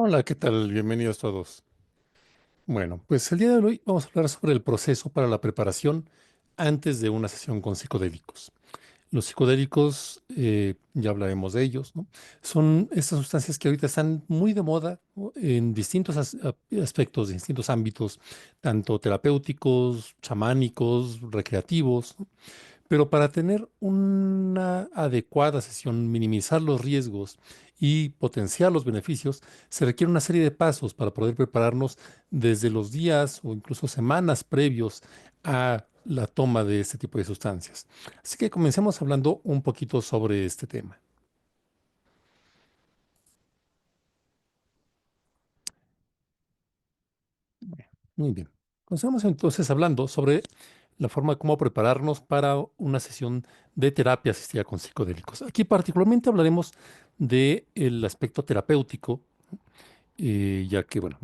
Hola, ¿qué tal? Bienvenidos todos. Bueno, pues el día de hoy vamos a hablar sobre el proceso para la preparación antes de una sesión con psicodélicos. Los psicodélicos, ya hablaremos de ellos, ¿no? Son estas sustancias que ahorita están muy de moda, ¿no? En distintos aspectos, distintos ámbitos, tanto terapéuticos, chamánicos, recreativos, ¿no? Pero para tener una adecuada sesión, minimizar los riesgos y potenciar los beneficios, se requiere una serie de pasos para poder prepararnos desde los días o incluso semanas previos a la toma de este tipo de sustancias. Así que comencemos hablando un poquito sobre este tema. Muy bien. Comencemos entonces hablando sobre la forma de cómo prepararnos para una sesión de terapia asistida con psicodélicos. Aquí particularmente hablaremos del aspecto terapéutico, ya que, bueno,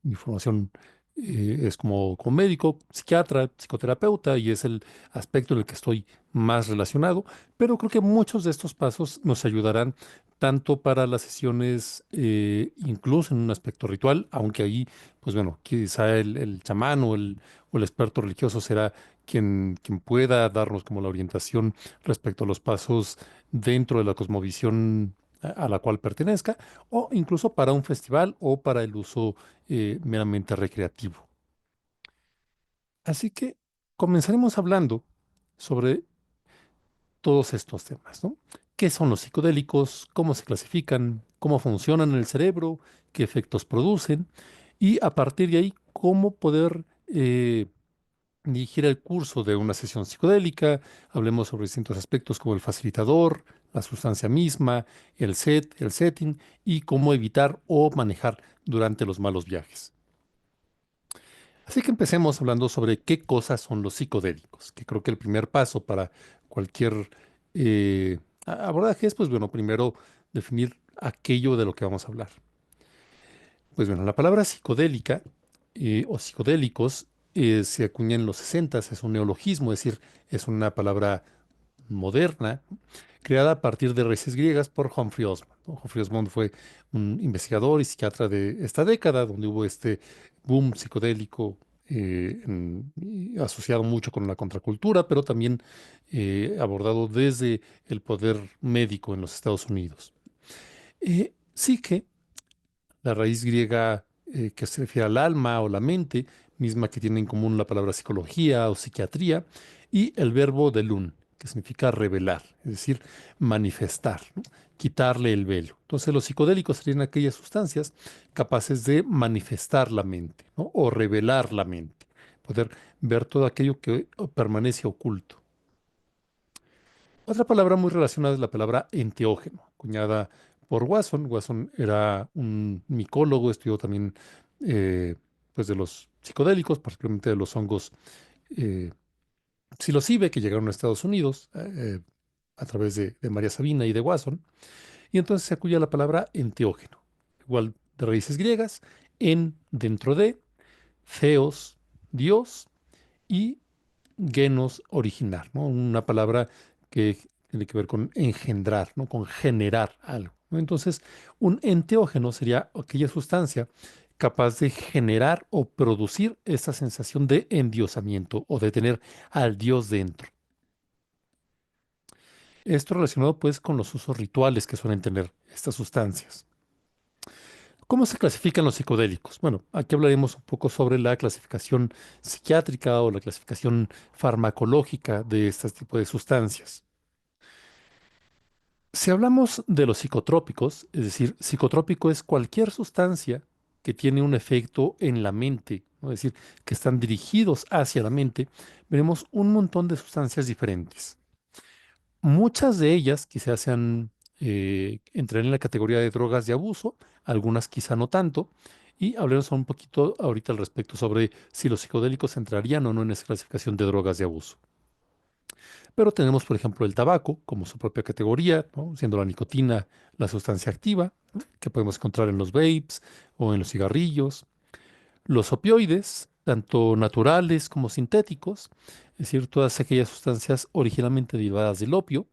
mi formación es como médico, psiquiatra, psicoterapeuta, y es el aspecto en el que estoy más relacionado, pero creo que muchos de estos pasos nos ayudarán tanto para las sesiones, incluso en un aspecto ritual, aunque ahí, pues bueno, quizá el chamán o el experto religioso será quien pueda darnos como la orientación respecto a los pasos dentro de la cosmovisión a la cual pertenezca o incluso para un festival o para el uso meramente recreativo. Así que comenzaremos hablando sobre todos estos temas, ¿no? ¿Qué son los psicodélicos? ¿Cómo se clasifican? ¿Cómo funcionan en el cerebro? ¿Qué efectos producen? Y a partir de ahí, cómo poder dirigir el curso de una sesión psicodélica. Hablemos sobre distintos aspectos como el facilitador, la sustancia misma, el setting y cómo evitar o manejar durante los malos viajes. Así que empecemos hablando sobre qué cosas son los psicodélicos, que creo que el primer paso para cualquier abordaje es, pues bueno, primero definir aquello de lo que vamos a hablar. Pues bueno, la palabra psicodélica o psicodélicos se acuña en los 60, es un neologismo, es decir, es una palabra moderna, creada a partir de raíces griegas por Humphrey Osmond, ¿no? Humphrey Osmond fue un investigador y psiquiatra de esta década, donde hubo este boom psicodélico y asociado mucho con la contracultura, pero también abordado desde el poder médico en los Estados Unidos. Psique, la raíz griega que se refiere al alma o la mente, misma que tiene en común la palabra psicología o psiquiatría, y el verbo delun, que significa revelar, es decir, manifestar, ¿no? Quitarle el velo. Entonces, los psicodélicos serían aquellas sustancias capaces de manifestar la mente, ¿no? O revelar la mente, poder ver todo aquello que permanece oculto. Otra palabra muy relacionada es la palabra enteógeno, acuñada por Wasson. Wasson era un micólogo, estudió también pues de los psicodélicos, particularmente de los hongos eh, psilocibe que llegaron a Estados Unidos a través de María Sabina y de Wasson. Y entonces se acuña la palabra enteógeno, igual de raíces griegas, en, dentro de, theos, Dios, y genos, originar, ¿no? Una palabra que tiene que ver con engendrar, ¿no? Con generar algo, ¿no? Entonces, un enteógeno sería aquella sustancia capaz de generar o producir esa sensación de endiosamiento o de tener al Dios dentro. Esto relacionado pues con los usos rituales que suelen tener estas sustancias. ¿Cómo se clasifican los psicodélicos? Bueno, aquí hablaremos un poco sobre la clasificación psiquiátrica o la clasificación farmacológica de este tipo de sustancias. Si hablamos de los psicotrópicos, es decir, psicotrópico es cualquier sustancia que tiene un efecto en la mente, ¿no? Es decir, que están dirigidos hacia la mente, veremos un montón de sustancias diferentes. Muchas de ellas quizás sean, entrar en la categoría de drogas de abuso, algunas quizá no tanto, y hablaremos un poquito ahorita al respecto sobre si los psicodélicos entrarían o no en esa clasificación de drogas de abuso. Pero tenemos, por ejemplo, el tabaco como su propia categoría, ¿no? Siendo la nicotina la sustancia activa, ¿no? Que podemos encontrar en los vapes o en los cigarrillos. Los opioides, tanto naturales como sintéticos, es decir, todas aquellas sustancias originalmente derivadas del opio,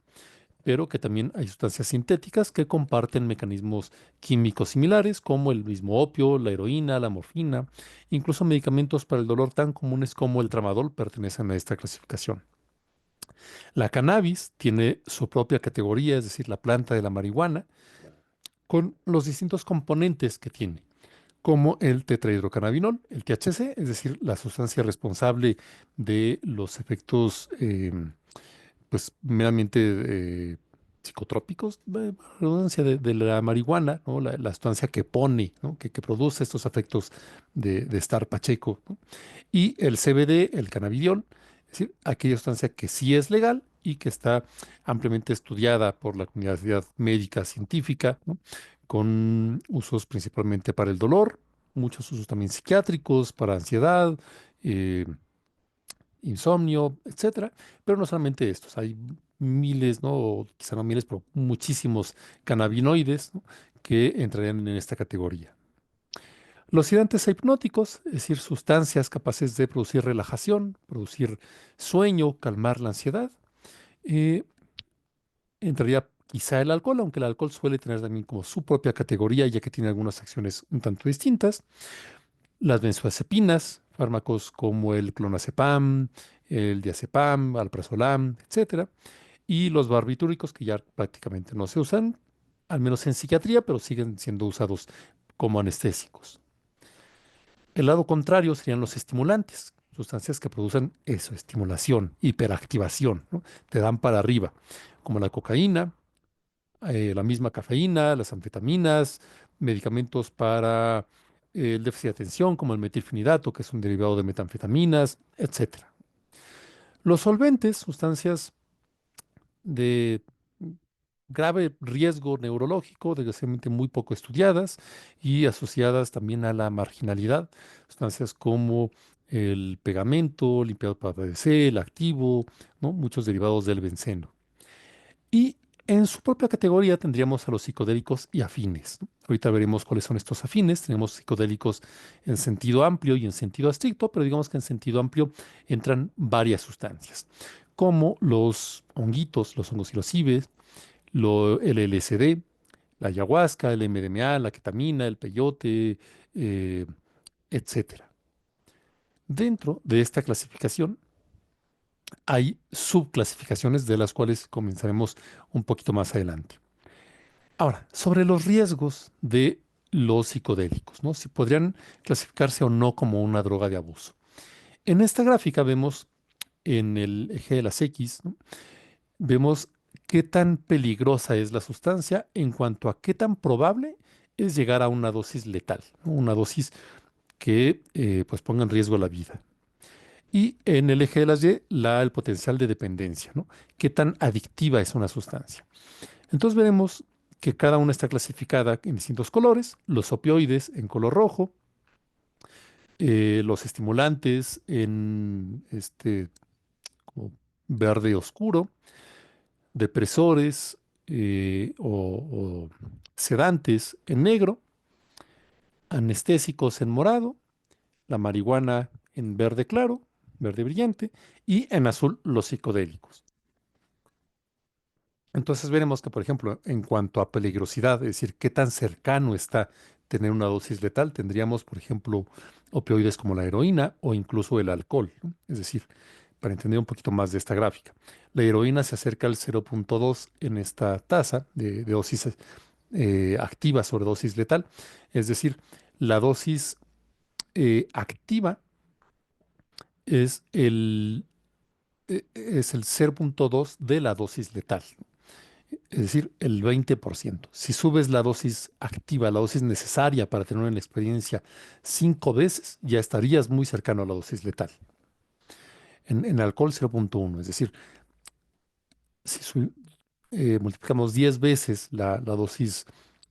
pero que también hay sustancias sintéticas que comparten mecanismos químicos similares, como el mismo opio, la heroína, la morfina, incluso medicamentos para el dolor tan comunes como el tramadol pertenecen a esta clasificación. La cannabis tiene su propia categoría, es decir, la planta de la marihuana, con los distintos componentes que tiene, como el tetrahidrocannabinol, el THC, es decir, la sustancia responsable de los efectos pues meramente psicotrópicos, redundancia de la marihuana, ¿no? La sustancia que pone, ¿no? Que produce estos efectos de estar pacheco, ¿no? Y el CBD, el cannabidiol, es decir, aquella sustancia que sí es legal y que está ampliamente estudiada por la comunidad médica científica, ¿no? Con usos principalmente para el dolor, muchos usos también psiquiátricos, para ansiedad, eh, insomnio, etcétera. Pero no solamente estos, hay miles, ¿no? O quizá no miles, pero muchísimos cannabinoides, ¿no? Que entrarían en esta categoría. Los sedantes hipnóticos, es decir, sustancias capaces de producir relajación, producir sueño, calmar la ansiedad, eh, entraría quizá el alcohol, aunque el alcohol suele tener también como su propia categoría, ya que tiene algunas acciones un tanto distintas. Las benzodiazepinas, fármacos como el clonazepam, el diazepam, alprazolam, etcétera. Y los barbitúricos, que ya prácticamente no se usan, al menos en psiquiatría, pero siguen siendo usados como anestésicos. El lado contrario serían los estimulantes, sustancias que producen eso, estimulación, hiperactivación, ¿no? Te dan para arriba, como la cocaína, la misma cafeína, las anfetaminas, medicamentos para el déficit de atención, como el metilfenidato, que es un derivado de metanfetaminas, etcétera. Los solventes, sustancias de grave riesgo neurológico, desgraciadamente muy poco estudiadas y asociadas también a la marginalidad. Sustancias como el pegamento, limpiador para PVC, el activo, ¿no? Muchos derivados del benceno. Y en su propia categoría tendríamos a los psicodélicos y afines, ¿no? Ahorita veremos cuáles son estos afines. Tenemos psicodélicos en sentido amplio y en sentido estricto, pero digamos que en sentido amplio entran varias sustancias, como los honguitos, los hongos psilocibes, el LSD, la ayahuasca, el MDMA, la ketamina, el peyote, eh, etcétera. Dentro de esta clasificación hay subclasificaciones de las cuales comenzaremos un poquito más adelante. Ahora, sobre los riesgos de los psicodélicos, ¿no? Si podrían clasificarse o no como una droga de abuso. En esta gráfica vemos en el eje de las X, ¿no? Vemos qué tan peligrosa es la sustancia en cuanto a qué tan probable es llegar a una dosis letal, ¿no? Una dosis que pues ponga en riesgo la vida. Y en el eje de las Y, el potencial de dependencia, ¿no? Qué tan adictiva es una sustancia. Entonces veremos que cada una está clasificada en distintos colores, los opioides en color rojo, los estimulantes en este como verde oscuro, depresores o sedantes en negro, anestésicos en morado, la marihuana en verde claro, verde brillante, y en azul los psicodélicos. Entonces veremos que, por ejemplo, en cuanto a peligrosidad, es decir, qué tan cercano está tener una dosis letal, tendríamos, por ejemplo, opioides como la heroína o incluso el alcohol, ¿no? Es decir, para entender un poquito más de esta gráfica, la heroína se acerca al 0,2 en esta tasa de dosis activa sobre dosis letal, es decir, la dosis activa es el 0,2 de la dosis letal, es decir, el 20%. Si subes la dosis activa, la dosis necesaria para tener una experiencia 5 veces, ya estarías muy cercano a la dosis letal. En alcohol 0,1, es decir, si multiplicamos 10 veces la dosis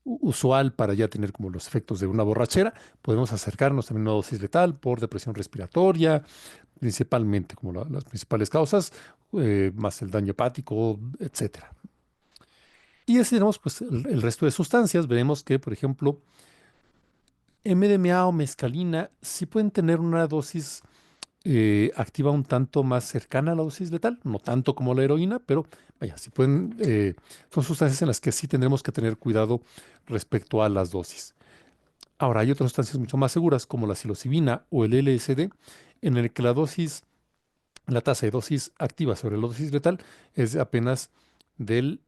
usual para ya tener como los efectos de una borrachera, podemos acercarnos también a una dosis letal por depresión respiratoria, principalmente como las principales causas, más el daño hepático, etcétera. Y así tenemos pues el resto de sustancias. Veremos que, por ejemplo, MDMA o mescalina sí pueden tener una dosis activa un tanto más cercana a la dosis letal, no tanto como la heroína, pero vaya, sí pueden, son sustancias en las que sí tendremos que tener cuidado respecto a las dosis. Ahora, hay otras sustancias mucho más seguras, como la psilocibina o el LSD, en el que la tasa de dosis activa sobre la dosis letal es de apenas del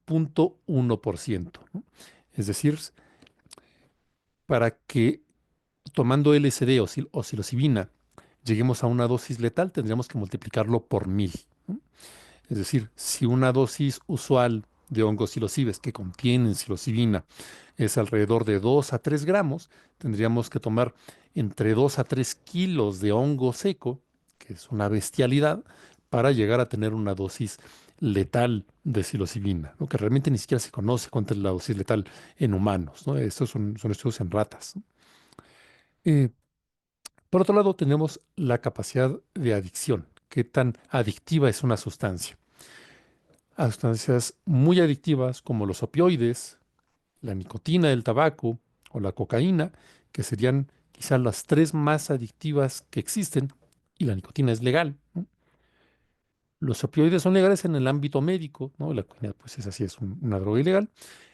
0,1%, ¿no? Es decir, para que tomando LSD o psilocibina lleguemos a una dosis letal, tendríamos que multiplicarlo por 1000, ¿no? Es decir, si una dosis usual de hongos psilocibes que contienen psilocibina es alrededor de 2 a 3 gramos, tendríamos que tomar entre 2 a 3 kilos de hongo seco, que es una bestialidad, para llegar a tener una dosis letal de psilocibina, ¿no? Que realmente ni siquiera se conoce cuánto es la dosis letal en humanos, ¿no? Estos son estudios en ratas, ¿no? Eh, por otro lado, tenemos la capacidad de adicción. ¿Qué tan adictiva es una sustancia? A sustancias muy adictivas como los opioides, la nicotina del tabaco o la cocaína, que serían quizás las tres más adictivas que existen, y la nicotina es legal, ¿no? Los opioides son legales en el ámbito médico, ¿no? La cocaína, pues es así, es una droga ilegal.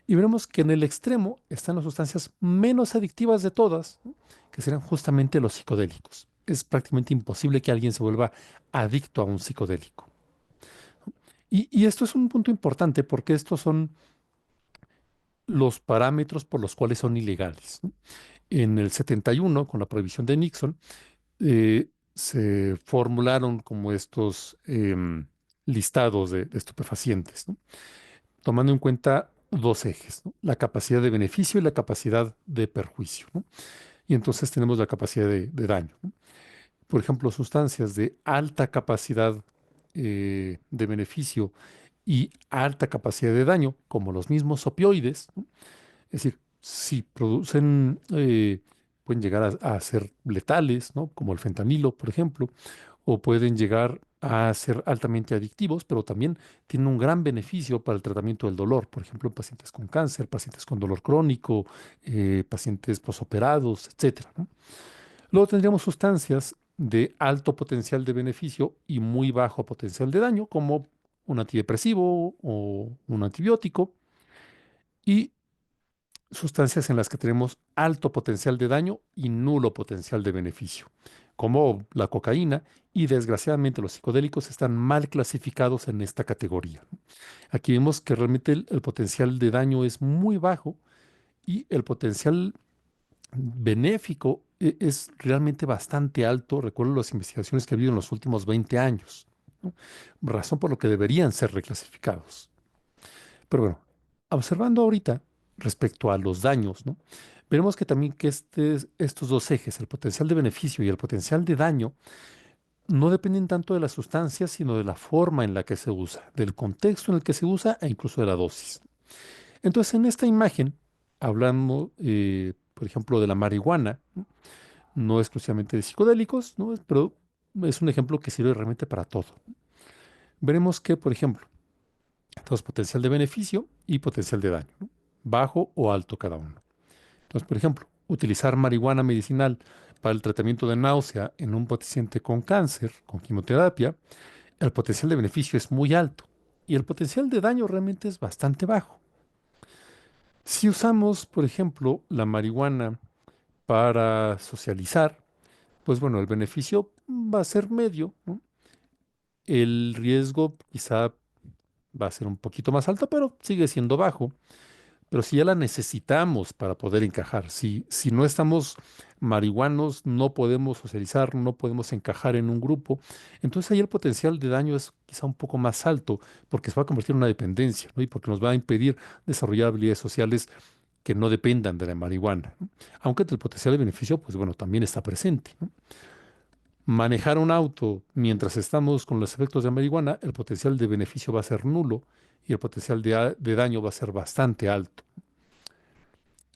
Y veremos que en el extremo están las sustancias menos adictivas de todas, ¿no? Que serán justamente los psicodélicos. Es prácticamente imposible que alguien se vuelva adicto a un psicodélico. Y esto es un punto importante porque estos son los parámetros por los cuales son ilegales, ¿no? En el 71, con la prohibición de Nixon, se formularon como estos listados de estupefacientes, ¿no? Tomando en cuenta dos ejes, ¿no? La capacidad de beneficio y la capacidad de perjuicio, ¿no? Y entonces tenemos la capacidad de daño, ¿no? Por ejemplo, sustancias de alta capacidad de beneficio y alta capacidad de daño, como los mismos opioides, ¿no? Es decir, si producen, pueden llegar a ser letales, ¿no? Como el fentanilo, por ejemplo, o pueden llegar a ser altamente adictivos, pero también tienen un gran beneficio para el tratamiento del dolor, por ejemplo, en pacientes con cáncer, pacientes con dolor crónico, pacientes posoperados, etcétera, ¿no? Luego tendríamos sustancias de alto potencial de beneficio y muy bajo potencial de daño, como un antidepresivo o un antibiótico, y sustancias en las que tenemos alto potencial de daño y nulo potencial de beneficio, como la cocaína, y desgraciadamente los psicodélicos están mal clasificados en esta categoría. Aquí vemos que realmente el potencial de daño es muy bajo y el potencial benéfico es realmente bastante alto. Recuerdo las investigaciones que ha habido en los últimos 20 años, ¿no? Razón por lo que deberían ser reclasificados. Pero bueno, observando ahorita respecto a los daños, ¿no? Veremos que también que estos dos ejes, el potencial de beneficio y el potencial de daño, no dependen tanto de las sustancias, sino de la forma en la que se usa, del contexto en el que se usa e incluso de la dosis. Entonces, en esta imagen, hablando, por ejemplo, de la marihuana, ¿no? No exclusivamente de psicodélicos, ¿no? Pero es un ejemplo que sirve realmente para todo. Veremos que, por ejemplo, entonces, potencial de beneficio y potencial de daño, ¿no? Bajo o alto cada uno. Entonces, por ejemplo, utilizar marihuana medicinal para el tratamiento de náusea en un paciente con cáncer, con quimioterapia, el potencial de beneficio es muy alto y el potencial de daño realmente es bastante bajo. Si usamos, por ejemplo, la marihuana para socializar, pues bueno, el beneficio va a ser medio, ¿no? El riesgo quizá va a ser un poquito más alto, pero sigue siendo bajo. Pero si ya la necesitamos para poder encajar, si no estamos marihuanos, no podemos socializar, no podemos encajar en un grupo, entonces ahí el potencial de daño es quizá un poco más alto porque se va a convertir en una dependencia, ¿no? Y porque nos va a impedir desarrollar habilidades sociales que no dependan de la marihuana, ¿no? Aunque el potencial de beneficio, pues bueno, también está presente, ¿no? Manejar un auto mientras estamos con los efectos de marihuana, el potencial de beneficio va a ser nulo y el potencial de daño va a ser bastante alto.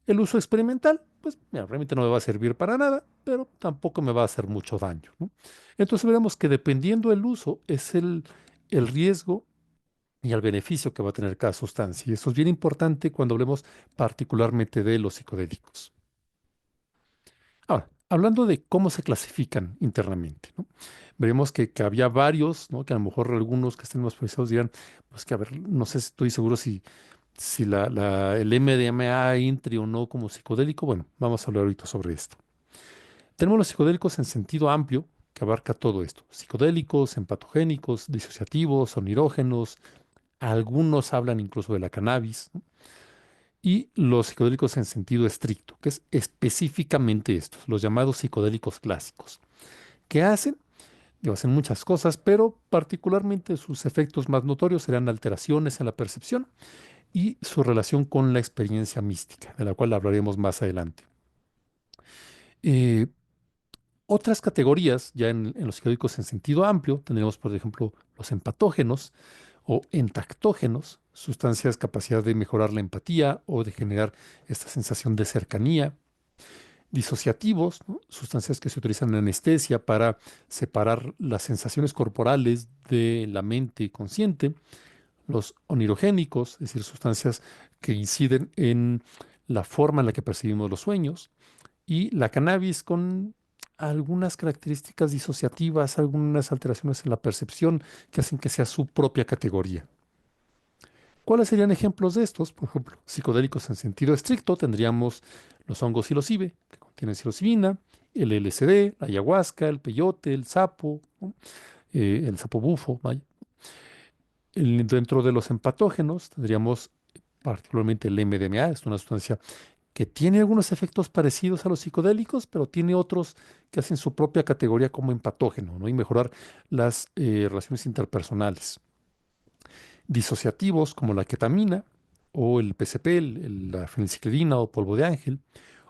El uso experimental, pues mira, realmente no me va a servir para nada, pero tampoco me va a hacer mucho daño, ¿no? Entonces veremos que dependiendo del uso es el riesgo y el beneficio que va a tener cada sustancia. Y eso es bien importante cuando hablemos particularmente de los psicodélicos. Ahora, hablando de cómo se clasifican internamente, ¿no? Veremos que había varios, ¿no? Que a lo mejor algunos que estén más procesados dirán, pues que a ver, no sé, estoy seguro si el MDMA entre o no como psicodélico. Bueno, vamos a hablar ahorita sobre esto. Tenemos los psicodélicos en sentido amplio, que abarca todo esto. Psicodélicos, empatogénicos, disociativos, onirógenos, algunos hablan incluso de la cannabis, ¿no? Y los psicodélicos en sentido estricto, que es específicamente estos, los llamados psicodélicos clásicos. ¿Qué hacen? Digo, hacen muchas cosas, pero particularmente sus efectos más notorios serán alteraciones en la percepción y su relación con la experiencia mística, de la cual hablaremos más adelante. Eh, Otras categorías, ya en los psicodélicos en sentido amplio, tendremos, por ejemplo, los empatógenos o entactógenos, sustancias capacidad de mejorar la empatía o de generar esta sensación de cercanía. Disociativos, ¿no? Sustancias que se utilizan en anestesia para separar las sensaciones corporales de la mente consciente. Los onirogénicos, es decir, sustancias que inciden en la forma en la que percibimos los sueños. Y la cannabis con algunas características disociativas, algunas alteraciones en la percepción que hacen que sea su propia categoría. ¿Cuáles serían ejemplos de estos? Por ejemplo, psicodélicos en sentido estricto tendríamos los hongos psilocibe, que contienen psilocibina, el LSD, la ayahuasca, el peyote, el sapo, ¿no? El sapo bufo, vaya. Dentro de los empatógenos tendríamos particularmente el MDMA, es una sustancia que tiene algunos efectos parecidos a los psicodélicos, pero tiene otros que hacen su propia categoría como empatógeno, ¿no? Y mejorar las relaciones interpersonales. Disociativos como la ketamina o el PCP, la feniciclidina o polvo de ángel,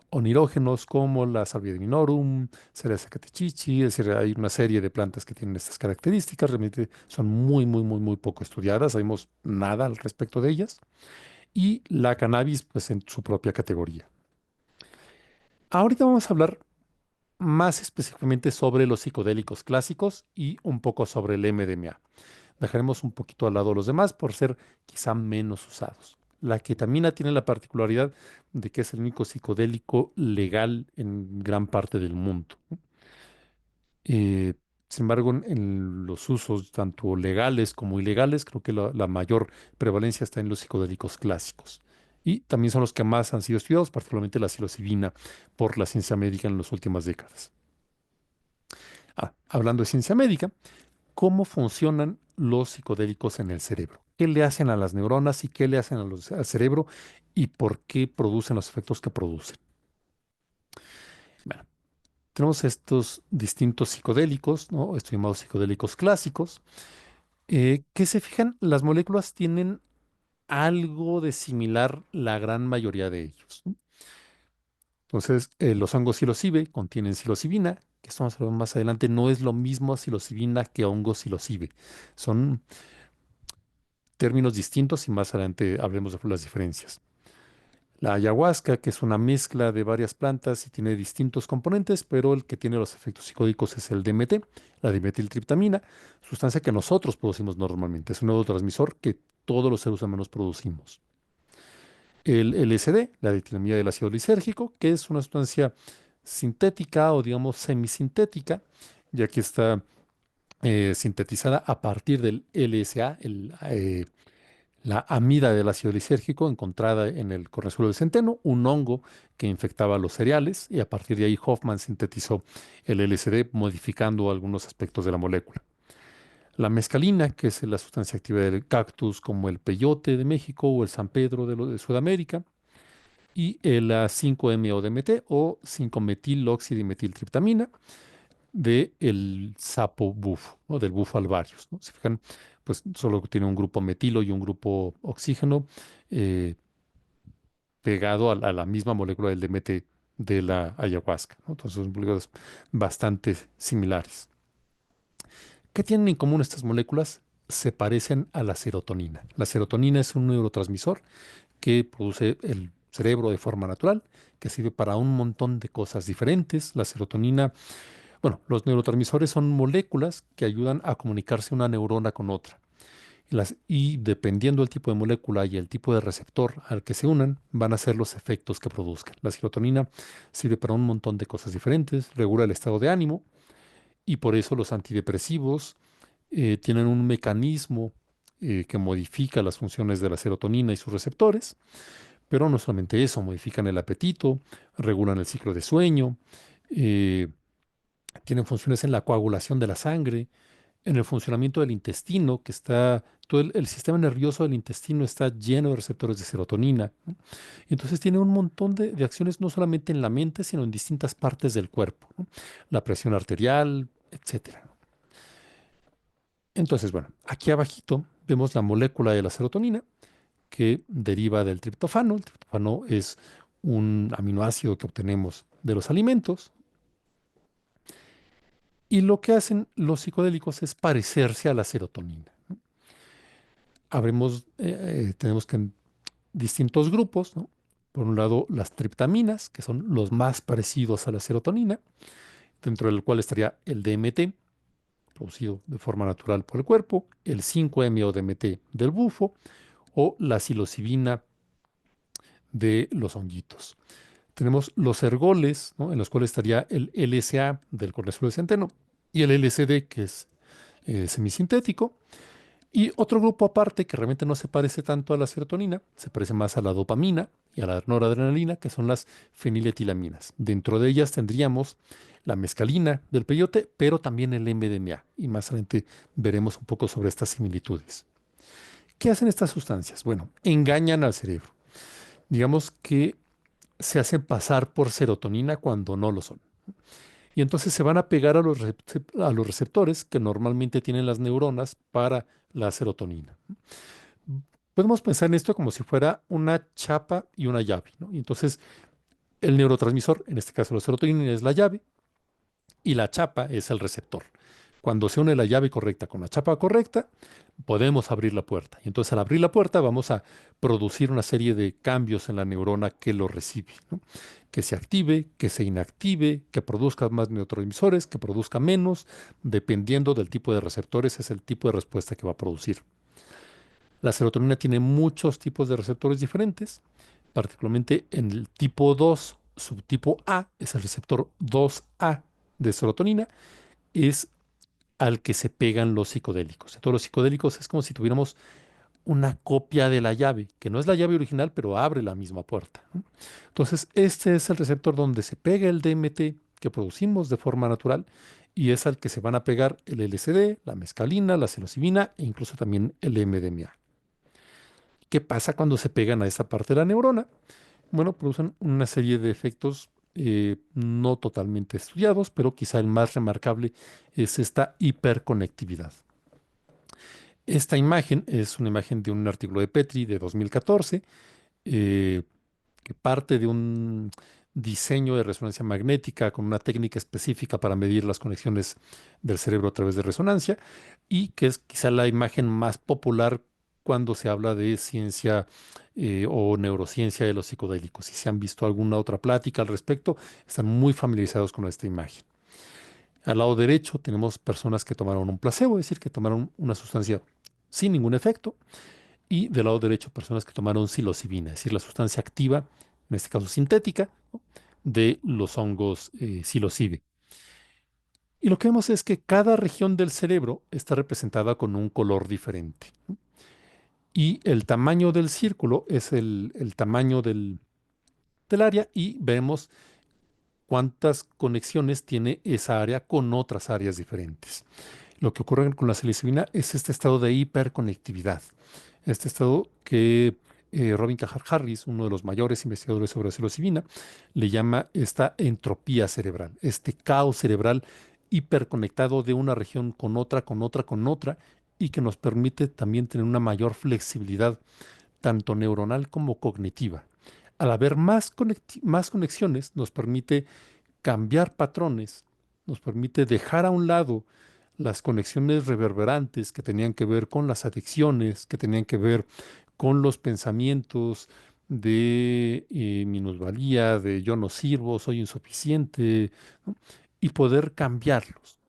onirógenos como la salvia divinorum, Cereus catechichi, es decir, hay una serie de plantas que tienen estas características, realmente son muy, muy, muy, muy poco estudiadas, sabemos nada al respecto de ellas, y la cannabis, pues en su propia categoría. Ahorita vamos a hablar más específicamente sobre los psicodélicos clásicos y un poco sobre el MDMA. Dejaremos un poquito al lado los demás por ser quizá menos usados. La ketamina tiene la particularidad de que es el único psicodélico legal en gran parte del mundo. Eh, Sin embargo, en los usos tanto legales como ilegales, creo que la mayor prevalencia está en los psicodélicos clásicos. Y también son los que más han sido estudiados, particularmente la psilocibina, por la ciencia médica en las últimas décadas. Hablando de ciencia médica, ¿cómo funcionan los psicodélicos en el cerebro? ¿Qué le hacen a las neuronas y qué le hacen al cerebro y por qué producen los efectos que producen? Bueno, tenemos estos distintos psicodélicos, ¿no? Estos llamados psicodélicos clásicos, que se fijan, las moléculas tienen algo de similar la gran mayoría de ellos, ¿no? Entonces, los hongos psilocibe contienen psilocibina, que esto vamos a ver más adelante, no es lo mismo psilocibina que hongo psilocibe. Son términos distintos y más adelante hablemos de las diferencias. La ayahuasca, que es una mezcla de varias plantas y tiene distintos componentes, pero el que tiene los efectos psicodélicos es el DMT, la dimetiltriptamina, sustancia que nosotros producimos normalmente. Es un neurotransmisor que todos los seres humanos producimos. El LSD, la ditilamida del ácido lisérgico, que es una sustancia sintética o digamos semisintética, ya que está sintetizada a partir del LSA, la amida del ácido lisérgico encontrada en el cornezuelo del centeno, un hongo que infectaba los cereales, y a partir de ahí Hoffman sintetizó el LSD modificando algunos aspectos de la molécula. La mescalina, que es la sustancia activa del cactus como el peyote de México o el San Pedro de Sudamérica, y el 5-MeO-DMT o 5-metiloxidimetiltriptamina del sapo bufo, ¿no? Del bufo alvarius, ¿no? Se fijan, pues solo tiene un grupo metilo y un grupo oxígeno eh, pegado a la misma molécula del DMT de la ayahuasca, ¿no? Entonces son moléculas bastante similares. ¿Qué tienen en común estas moléculas? Se parecen a la serotonina. La serotonina es un neurotransmisor que produce el cerebro de forma natural, que sirve para un montón de cosas diferentes. La serotonina, bueno, los neurotransmisores son moléculas que ayudan a comunicarse una neurona con otra. Y dependiendo del tipo de molécula y el tipo de receptor al que se unan, van a ser los efectos que produzcan. La serotonina sirve para un montón de cosas diferentes, regula el estado de ánimo y por eso los antidepresivos tienen un mecanismo que modifica las funciones de la serotonina y sus receptores, pero no solamente eso, modifican el apetito, regulan el ciclo de sueño, eh, tienen funciones en la coagulación de la sangre, en el funcionamiento del intestino, que está, todo el sistema nervioso del intestino está lleno de receptores de serotonina, ¿no? Entonces tiene un montón de acciones no solamente en la mente, sino en distintas partes del cuerpo, ¿no? La presión arterial, etcétera. Entonces, bueno, aquí abajito vemos la molécula de la serotonina que deriva del triptofano. El triptofano es un aminoácido que obtenemos de los alimentos. Y lo que hacen los psicodélicos es parecerse a la serotonina. Tenemos que en distintos grupos, ¿no? Por un lado, las triptaminas, que son los más parecidos a la serotonina, dentro del cual estaría el DMT, producido de forma natural por el cuerpo, el 5-MeO-DMT del bufo o la psilocibina de los honguitos. Tenemos los ergoles, ¿no? En los cuales estaría el LSA del colesterol de centeno y el LSD, que es semisintético. Y otro grupo aparte que realmente no se parece tanto a la serotonina, se parece más a la dopamina y a la noradrenalina, que son las feniletilaminas. Dentro de ellas tendríamos la mescalina del peyote, pero también el MDMA. Y más adelante veremos un poco sobre estas similitudes. ¿Qué hacen estas sustancias? Bueno, engañan al cerebro. Digamos que se hacen pasar por serotonina cuando no lo son. Y entonces se van a pegar a los receptores que normalmente tienen las neuronas para la serotonina. Podemos pensar en esto como si fuera una chapa y una llave, ¿no? Y entonces el neurotransmisor, en este caso la serotonina, es la llave y la chapa es el receptor. Cuando se une la llave correcta con la chapa correcta, podemos abrir la puerta. Y entonces al abrir la puerta vamos a producir una serie de cambios en la neurona que lo recibe, ¿no? Que se active, que se inactive, que produzca más neurotransmisores, que produzca menos, dependiendo del tipo de receptores, es el tipo de respuesta que va a producir. La serotonina tiene muchos tipos de receptores diferentes, particularmente en el tipo 2, subtipo A, es el receptor 2A de serotonina, es al que se pegan los psicodélicos. Todos los psicodélicos es como si tuviéramos una copia de la llave, que no es la llave original, pero abre la misma puerta, ¿no? Entonces, este es el receptor donde se pega el DMT que producimos de forma natural y es al que se van a pegar el LSD, la mescalina, la psilocibina e incluso también el MDMA. ¿Qué pasa cuando se pegan a esa parte de la neurona? Bueno, producen una serie de efectos no totalmente estudiados, pero quizá el más remarcable es esta hiperconectividad. Esta imagen es una imagen de un artículo de Petri de 2014, eh, que parte de un diseño de resonancia magnética con una técnica específica para medir las conexiones del cerebro a través de resonancia y que es quizá la imagen más popular cuando se habla de ciencia o neurociencia de los psicodélicos. Si se han visto alguna otra plática al respecto, están muy familiarizados con esta imagen. Al lado derecho tenemos personas que tomaron un placebo, es decir, que tomaron una sustancia sin ningún efecto, y del lado derecho personas que tomaron psilocibina, es decir, la sustancia activa, en este caso sintética, ¿no? De los hongos psilocibe. Y lo que vemos es que cada región del cerebro está representada con un color diferente, ¿no? Y el tamaño del círculo es el tamaño del área y vemos cuántas conexiones tiene esa área con otras áreas diferentes. Lo que ocurre con la psilocibina es este estado de hiperconectividad, este estado que Robin Cajar Harris, uno de los mayores investigadores sobre la psilocibina, le llama esta entropía cerebral, este caos cerebral hiperconectado de una región con otra, con otra, con otra, y que nos permite también tener una mayor flexibilidad, tanto neuronal como cognitiva. Al haber más conexiones, nos permite cambiar patrones, nos permite dejar a un lado las conexiones reverberantes que tenían que ver con las adicciones, que tenían que ver con los pensamientos de minusvalía, de yo no sirvo, soy insuficiente, ¿no? Y poder cambiarlos.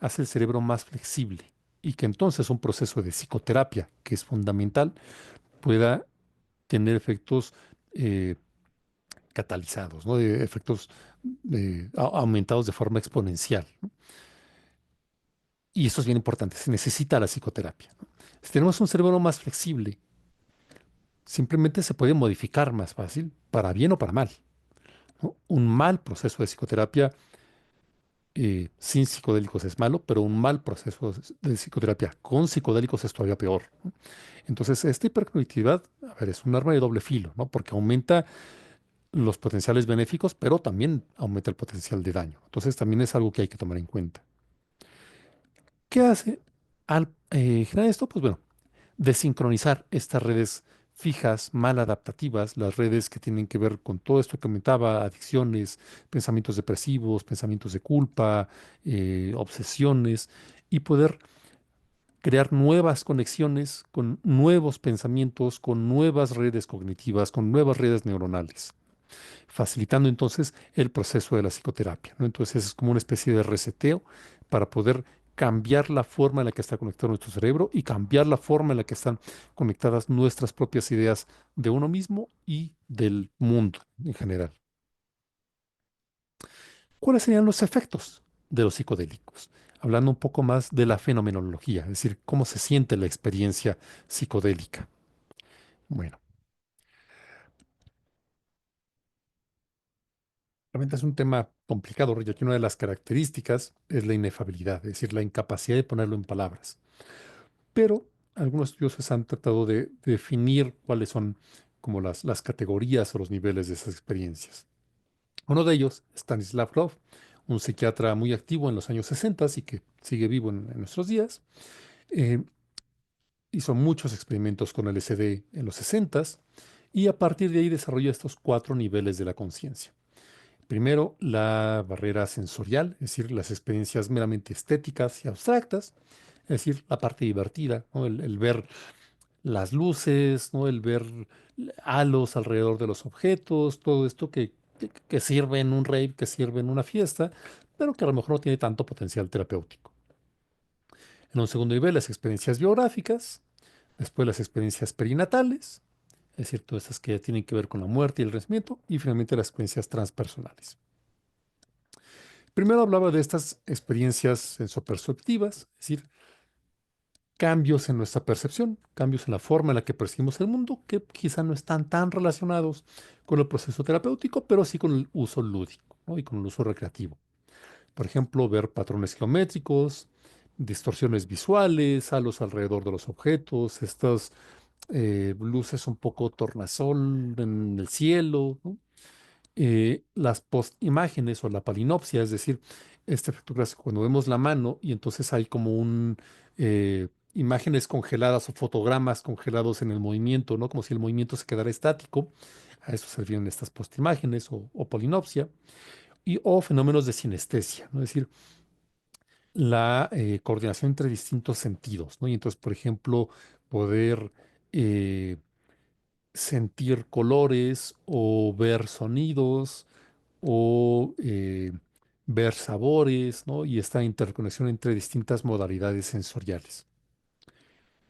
Hace el cerebro más flexible. y que entonces un proceso de psicoterapia, que es fundamental, pueda tener efectos eh, catalizados, ¿no? De efectos aumentados de forma exponencial. Y eso es bien importante, se necesita la psicoterapia, ¿no? Si tenemos un cerebro más flexible, simplemente se puede modificar más fácil, para bien o para mal, ¿no? Un mal proceso de psicoterapia sin psicodélicos es malo, pero un mal proceso de psicoterapia con psicodélicos es todavía peor, ¿no? Entonces, esta hiperconectividad, a ver, es un arma de doble filo, ¿no? Porque aumenta los potenciales benéficos, pero también aumenta el potencial de daño. Entonces, también es algo que hay que tomar en cuenta. ¿Qué hace al generar esto? Pues bueno, desincronizar estas redes fijas, mal adaptativas, las redes que tienen que ver con todo esto que comentaba, adicciones, pensamientos depresivos, pensamientos de culpa, obsesiones, y poder crear nuevas conexiones con nuevos pensamientos, con nuevas redes cognitivas, con nuevas redes neuronales, facilitando entonces el proceso de la psicoterapia, ¿no? Entonces es como una especie de reseteo para poder cambiar la forma en la que está conectado nuestro cerebro y cambiar la forma en la que están conectadas nuestras propias ideas de uno mismo y del mundo en general. ¿Cuáles serían los efectos de los psicodélicos? Hablando un poco más de la fenomenología, es decir, cómo se siente la experiencia psicodélica. Bueno, realmente es un tema complicado, ya que una de las características es la inefabilidad, es decir, la incapacidad de ponerlo en palabras. Pero algunos estudiosos han tratado de definir cuáles son como las categorías o los niveles de esas experiencias. Uno de ellos, Stanislav Grof, un psiquiatra muy activo en los años 60 y que sigue vivo en nuestros días, eh, hizo muchos experimentos con LSD en los 60 y a partir de ahí desarrolló estos cuatro niveles de la conciencia. Primero, la barrera sensorial, es decir, las experiencias meramente estéticas y abstractas, es decir, la parte divertida, ¿no? El ver las luces, ¿no? El ver halos alrededor de los objetos, todo esto que sirve en un rave, que sirve en una fiesta, pero que a lo mejor no tiene tanto potencial terapéutico. En un segundo nivel, las experiencias biográficas, después las experiencias perinatales, es decir, todas esas que tienen que ver con la muerte y el renacimiento, y finalmente las experiencias transpersonales. Primero hablaba de estas experiencias sensoperceptivas, es decir, cambios en nuestra percepción, cambios en la forma en la que percibimos el mundo, que quizá no están tan relacionados con el proceso terapéutico, pero sí con el uso lúdico, ¿no? Y con el uso recreativo. Por ejemplo, ver patrones geométricos, distorsiones visuales, halos alrededor de los objetos, estas luces un poco tornasol en el cielo, ¿no? Las postimágenes o la palinopsia, es decir, este efecto clásico cuando vemos la mano y entonces hay como imágenes congeladas o fotogramas congelados en el movimiento, ¿no? Como si el movimiento se quedara estático. A eso servían estas postimágenes o polinopsia o fenómenos de sinestesia, ¿no? Es decir, la coordinación entre distintos sentidos, ¿no? Y entonces, por ejemplo, poder eh, sentir colores o ver sonidos o ver sabores, ¿no? Y esta interconexión entre distintas modalidades sensoriales.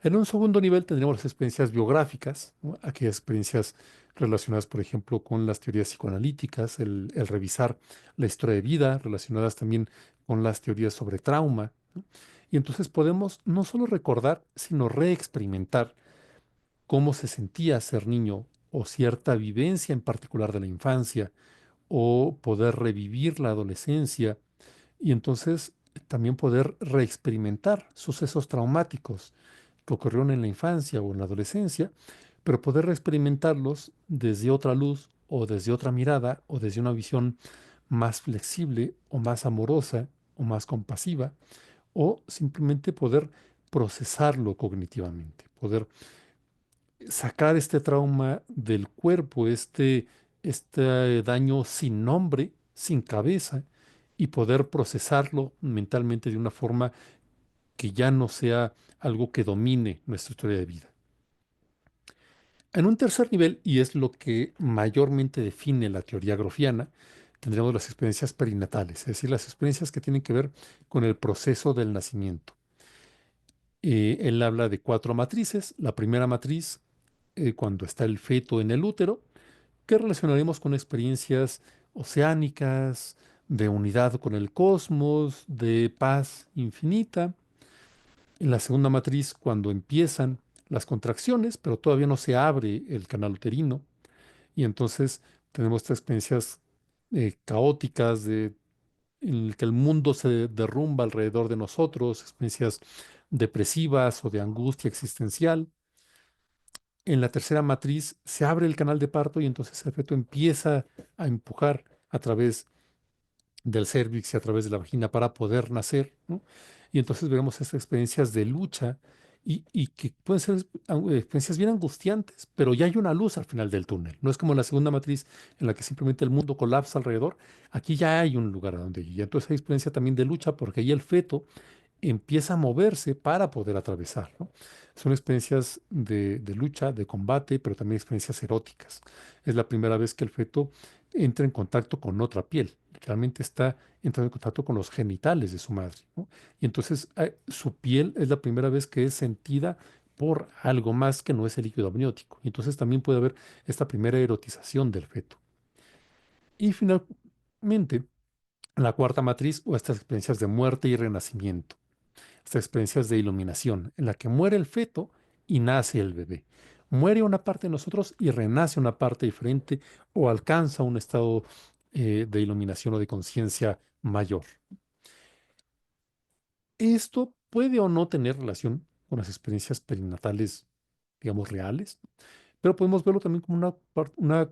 En un segundo nivel tendremos las experiencias biográficas, ¿no? Aquellas experiencias relacionadas, por ejemplo, con las teorías psicoanalíticas, el revisar la historia de vida, relacionadas también con las teorías sobre trauma, ¿no? Y entonces podemos no solo recordar, sino reexperimentar cómo se sentía ser niño o cierta vivencia en particular de la infancia o poder revivir la adolescencia y entonces también poder reexperimentar sucesos traumáticos que ocurrieron en la infancia o en la adolescencia, pero poder reexperimentarlos desde otra luz o desde otra mirada o desde una visión más flexible o más amorosa o más compasiva o simplemente poder procesarlo cognitivamente, poder sacar este trauma del cuerpo, este daño sin nombre, sin cabeza, y poder procesarlo mentalmente de una forma que ya no sea algo que domine nuestra historia de vida. En un tercer nivel, y es lo que mayormente define la teoría grofiana, tendremos las experiencias perinatales, es decir, las experiencias que tienen que ver con el proceso del nacimiento. Él habla de cuatro matrices. La primera matriz, cuando está el feto en el útero, que relacionaremos con experiencias oceánicas, de unidad con el cosmos, de paz infinita. En la segunda matriz, cuando empiezan las contracciones, pero todavía no se abre el canal uterino, y entonces tenemos estas experiencias caóticas en el que el mundo se derrumba alrededor de nosotros, experiencias depresivas o de angustia existencial. En la tercera matriz se abre el canal de parto y entonces el feto empieza a empujar a través del cérvix y a través de la vagina para poder nacer, ¿no? Y entonces vemos estas experiencias de lucha y que pueden ser experiencias bien angustiantes, pero ya hay una luz al final del túnel. No es como la segunda matriz en la que simplemente el mundo colapsa alrededor. Aquí ya hay un lugar a donde ir. Y entonces hay experiencia también de lucha porque ahí el feto empieza a moverse para poder atravesar, ¿no? Son experiencias de lucha, de combate, pero también experiencias eróticas. Es la primera vez que el feto entra en contacto con otra piel. Realmente está entrando en contacto con los genitales de su madre, ¿no? Y entonces su piel es la primera vez que es sentida por algo más que no es el líquido amniótico. Y entonces también puede haber esta primera erotización del feto. Y finalmente, la cuarta matriz o estas experiencias de muerte y renacimiento, estas experiencias de iluminación, en la que muere el feto y nace el bebé. Muere una parte de nosotros y renace una parte diferente o alcanza un estado de iluminación o de conciencia mayor. Esto puede o no tener relación con las experiencias perinatales, digamos, reales, pero podemos verlo también como una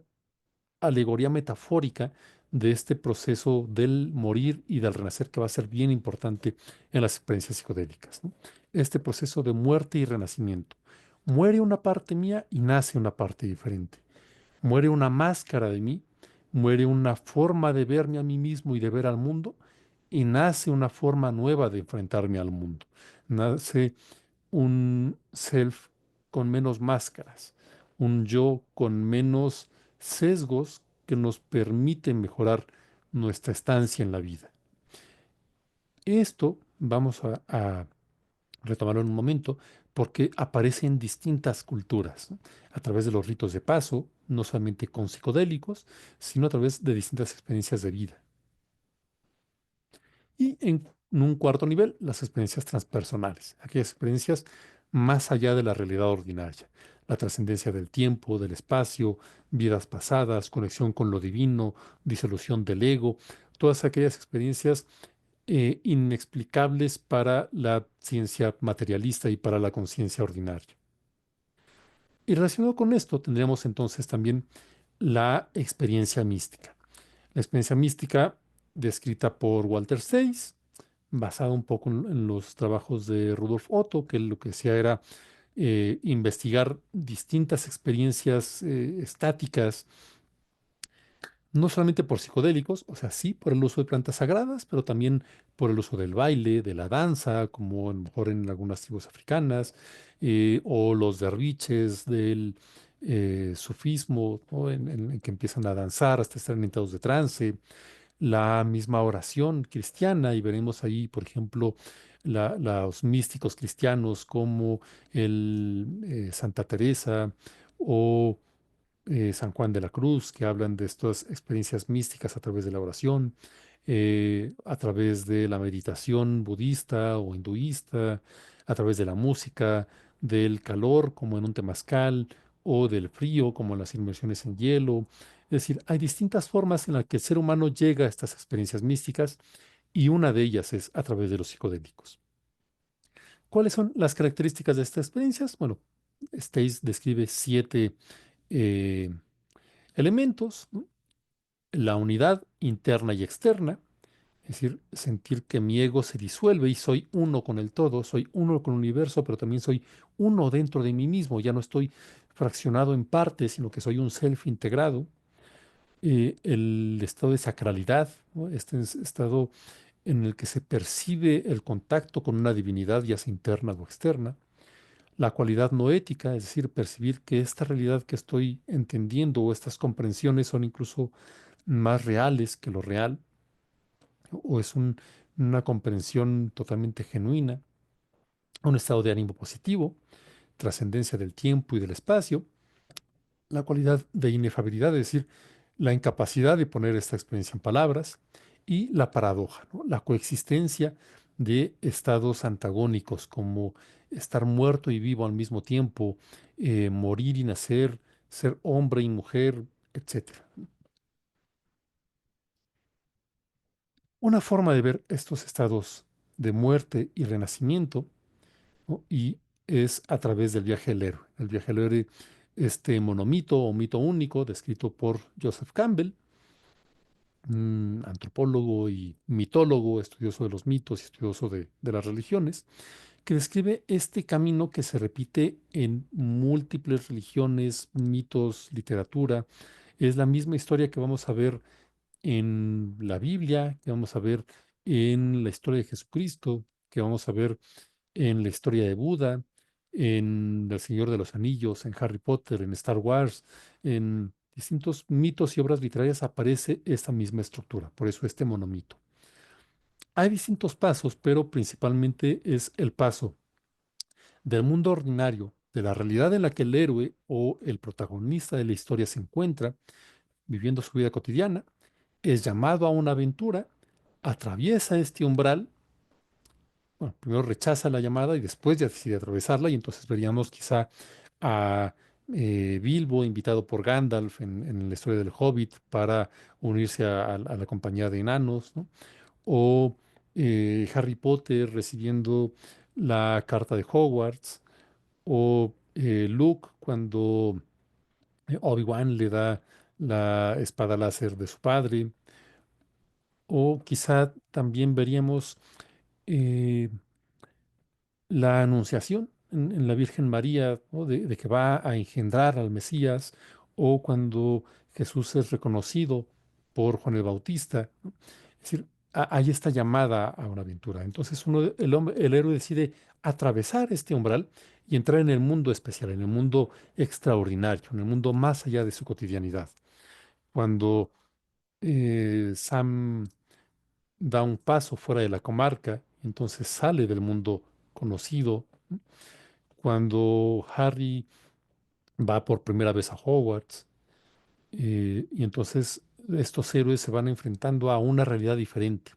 alegoría metafórica de este proceso del morir y del renacer que va a ser bien importante en las experiencias psicodélicas, ¿no? Este proceso de muerte y renacimiento. Muere una parte mía y nace una parte diferente. Muere una máscara de mí, muere una forma de verme a mí mismo y de ver al mundo, y nace una forma nueva de enfrentarme al mundo. Nace un self con menos máscaras, un yo con menos sesgos que nos permiten mejorar nuestra estancia en la vida. Esto vamos a retomarlo en un momento porque aparece en distintas culturas, ¿no? A través de los ritos de paso, no solamente con psicodélicos, sino a través de distintas experiencias de vida. Y en un cuarto nivel, las experiencias transpersonales, aquellas experiencias más allá de la realidad ordinaria, la trascendencia del tiempo, del espacio, vidas pasadas, conexión con lo divino, disolución del ego, todas aquellas experiencias inexplicables para la ciencia materialista y para la conciencia ordinaria. Y relacionado con esto, tendríamos entonces también la experiencia mística. La experiencia mística descrita por Walter Sayce, basada un poco en los trabajos de Rudolf Otto, que lo que hacía era investigar distintas experiencias estáticas, no solamente por psicodélicos, o sea, sí por el uso de plantas sagradas, pero también por el uso del baile, de la danza, como a lo mejor en algunas tribus africanas, o los derviches del sufismo, ¿no? En que empiezan a danzar hasta estar en estados de trance, la misma oración cristiana, y veremos ahí, por ejemplo, los místicos cristianos como Santa Teresa o San Juan de la Cruz, que hablan de estas experiencias místicas a través de la oración, a través de la meditación budista o hinduista, a través de la música, del calor como en un temazcal o del frío como en las inmersiones en hielo. Es decir, hay distintas formas en las que el ser humano llega a estas experiencias místicas y una de ellas es a través de los psicodélicos. ¿Cuáles son las características de estas experiencias? Bueno, Stace describe 7 eh, elementos, ¿no? La unidad interna y externa, es decir, sentir que mi ego se disuelve y soy uno con el todo, soy uno con el universo, pero también soy uno dentro de mí mismo, ya no estoy fraccionado en partes, sino que soy un self integrado. El estado de sacralidad, ¿no? Estado en el que se percibe el contacto con una divinidad, ya sea interna o externa. La cualidad no ética, es decir, percibir que esta realidad que estoy entendiendo o estas comprensiones son incluso más reales que lo real, o es una comprensión totalmente genuina. un estado de ánimo positivo, trascendencia del tiempo y del espacio, la cualidad de inefabilidad, es decir, la incapacidad de poner esta experiencia en palabras, y la paradoja, ¿no? La coexistencia de estados antagónicos como estar muerto y vivo al mismo tiempo, morir y nacer, ser hombre y mujer, etcétera. Una forma de ver estos estados de muerte y renacimiento, ¿no? Y es a través del viaje del héroe. El viaje del héroe, este monomito o mito único, descrito por Joseph Campbell, un antropólogo y mitólogo, estudioso de los mitos y estudioso de las religiones, que describe este camino que se repite en múltiples religiones, mitos, literatura. Es la misma historia que vamos a ver en la Biblia, que vamos a ver en la historia de Jesucristo, que vamos a ver en la historia de Buda, en El Señor de los Anillos, en Harry Potter, en Star Wars, en distintos mitos y obras literarias aparece esta misma estructura, por eso este monomito. Hay distintos pasos, pero principalmente es el paso del mundo ordinario, de la realidad en la que el héroe o el protagonista de la historia se encuentra, viviendo su vida cotidiana, es llamado a una aventura, atraviesa este umbral. Bueno, primero rechaza la llamada y después ya decide atravesarla, y entonces veríamos quizá a Bilbo invitado por Gandalf en la historia del Hobbit para unirse a la compañía de enanos, ¿no? O Harry Potter recibiendo la carta de Hogwarts, o Luke cuando Obi-Wan le da la espada láser de su padre, o quizá también veríamos eh, la anunciación en la Virgen María, ¿no? De que va a engendrar al Mesías, o cuando Jesús es reconocido por Juan el Bautista, ¿no? Es decir, hay esta llamada a una aventura. Entonces el héroe decide atravesar este umbral y entrar en el mundo especial, en el mundo extraordinario, en el mundo más allá de su cotidianidad. Cuando Sam da un paso fuera de la comarca, entonces sale del mundo conocido. Cuando Harry va por primera vez a Hogwarts, y entonces estos héroes se van enfrentando a una realidad diferente.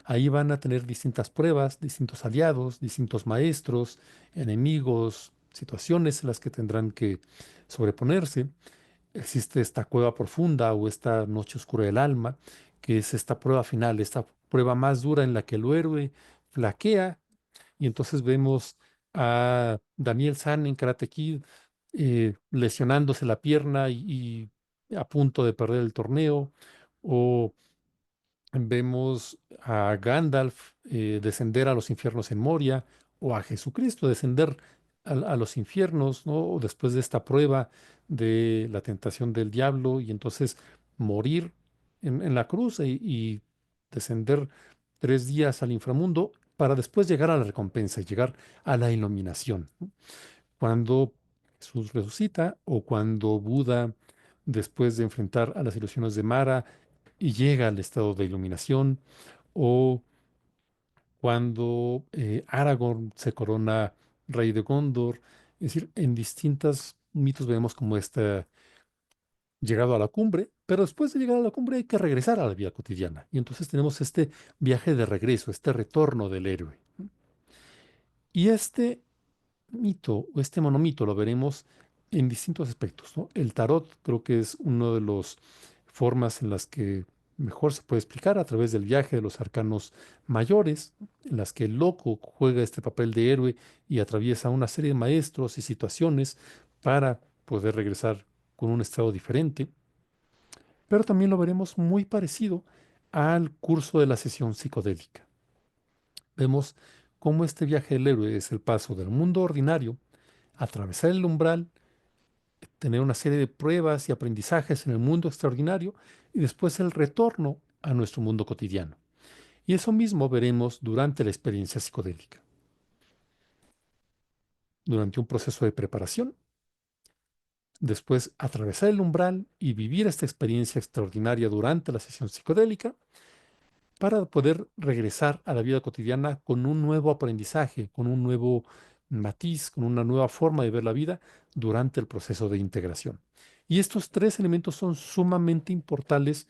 Ahí van a tener distintas pruebas, distintos aliados, distintos maestros, enemigos, situaciones en las que tendrán que sobreponerse. Existe esta cueva profunda o esta noche oscura del alma, que es esta prueba final, esta prueba más dura en la que el héroe flaquea, y entonces vemos a Daniel San en Karate Kid lesionándose la pierna y a punto de perder el torneo, o vemos a Gandalf descender a los infiernos en Moria, o a Jesucristo descender a los infiernos, ¿no? Después de esta prueba de la tentación del diablo, y entonces morir en la cruz y descender 3 días al inframundo para después llegar a la recompensa y llegar a la iluminación, ¿no? Cuando Jesús resucita, o cuando Buda, después de enfrentar a las ilusiones de Mara, y llega al estado de iluminación, o cuando Aragorn se corona rey de Gondor. Es decir, en distintos mitos vemos como está llegado a la cumbre, pero después de llegar a la cumbre hay que regresar a la vida cotidiana. Y entonces tenemos este viaje de regreso, este retorno del héroe. Y este mito o este monomito lo veremos en distintos aspectos, ¿no? El tarot creo que es una de las formas en las que mejor se puede explicar a través del viaje de los arcanos mayores, ¿no? En las que el loco juega este papel de héroe y atraviesa una serie de maestros y situaciones para poder regresar con un estado diferente. Pero también lo veremos muy parecido al curso de la sesión psicodélica. Vemos cómo este viaje del héroe es el paso del mundo ordinario, atravesar el umbral, tener una serie de pruebas y aprendizajes en el mundo extraordinario, y después el retorno a nuestro mundo cotidiano. Y eso mismo veremos durante la experiencia psicodélica. Durante un proceso de preparación, después atravesar el umbral y vivir esta experiencia extraordinaria durante la sesión psicodélica, para poder regresar a la vida cotidiana con un nuevo aprendizaje, con un nuevo matiz, con una nueva forma de ver la vida durante el proceso de integración. Y estos tres elementos son sumamente importantes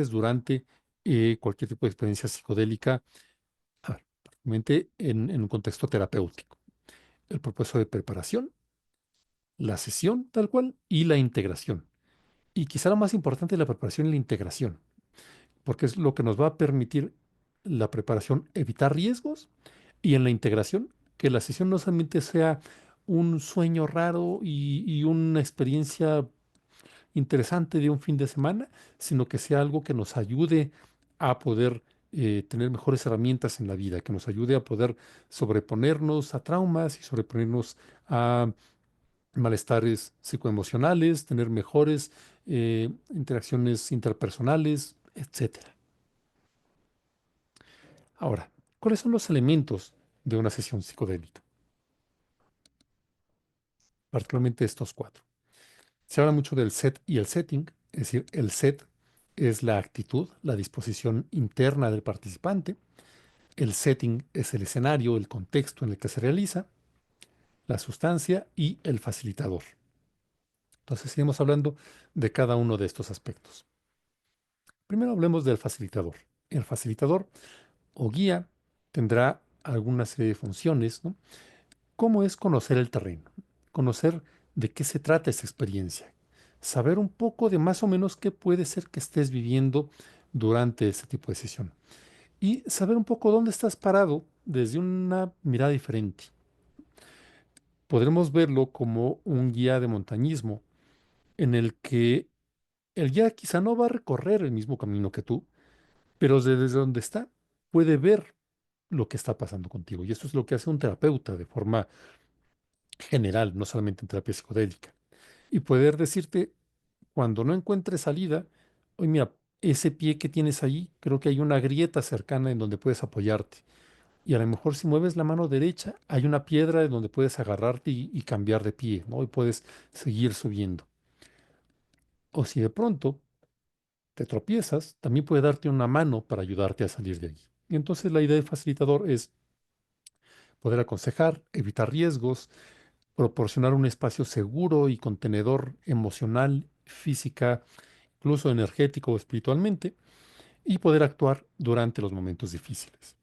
durante cualquier tipo de experiencia psicodélica, particularmente en un contexto terapéutico. El proceso de preparación, la sesión tal cual y la integración. Y quizá lo más importante es la preparación y la integración, porque es lo que nos va a permitir la preparación evitar riesgos y en la integración que la sesión no solamente sea un sueño raro y una experiencia interesante de un fin de semana, sino que sea algo que nos ayude a poder tener mejores herramientas en la vida, que nos ayude a poder sobreponernos a traumas y sobreponernos a malestares psicoemocionales, tener mejores interacciones interpersonales, etcétera. Ahora, ¿cuáles son los elementos de una sesión psicodélica? Particularmente estos cuatro. Se habla mucho del set y el setting, es decir, el set es la actitud, la disposición interna del participante. El setting es el escenario, el contexto en el que se realiza, la sustancia y el facilitador. Entonces, seguimos hablando de cada uno de estos aspectos. Primero hablemos del facilitador. El facilitador o guía tendrá alguna serie de funciones, ¿no? ¿Cómo es conocer el terreno? Conocer de qué se trata esa experiencia. Saber un poco de más o menos qué puede ser que estés viviendo durante ese tipo de sesión. Y saber un poco dónde estás parado desde una mirada diferente. Podremos verlo como un guía de montañismo en el que el guía quizá no va a recorrer el mismo camino que tú, pero desde donde está puede ver lo que está pasando contigo. Y eso es lo que hace un terapeuta de forma general, no solamente en terapia psicodélica. Y poder decirte, cuando no encuentres salida, oye, mira, ese pie que tienes ahí, creo que hay una grieta cercana en donde puedes apoyarte. Y a lo mejor si mueves la mano derecha, hay una piedra en donde puedes agarrarte y cambiar de pie, ¿no? Y puedes seguir subiendo. O si de pronto te tropiezas, también puede darte una mano para ayudarte a salir de ahí. Y entonces la idea del facilitador es poder aconsejar, evitar riesgos, proporcionar un espacio seguro y contenedor emocional, física, incluso energético o espiritualmente, y poder actuar durante los momentos difíciles.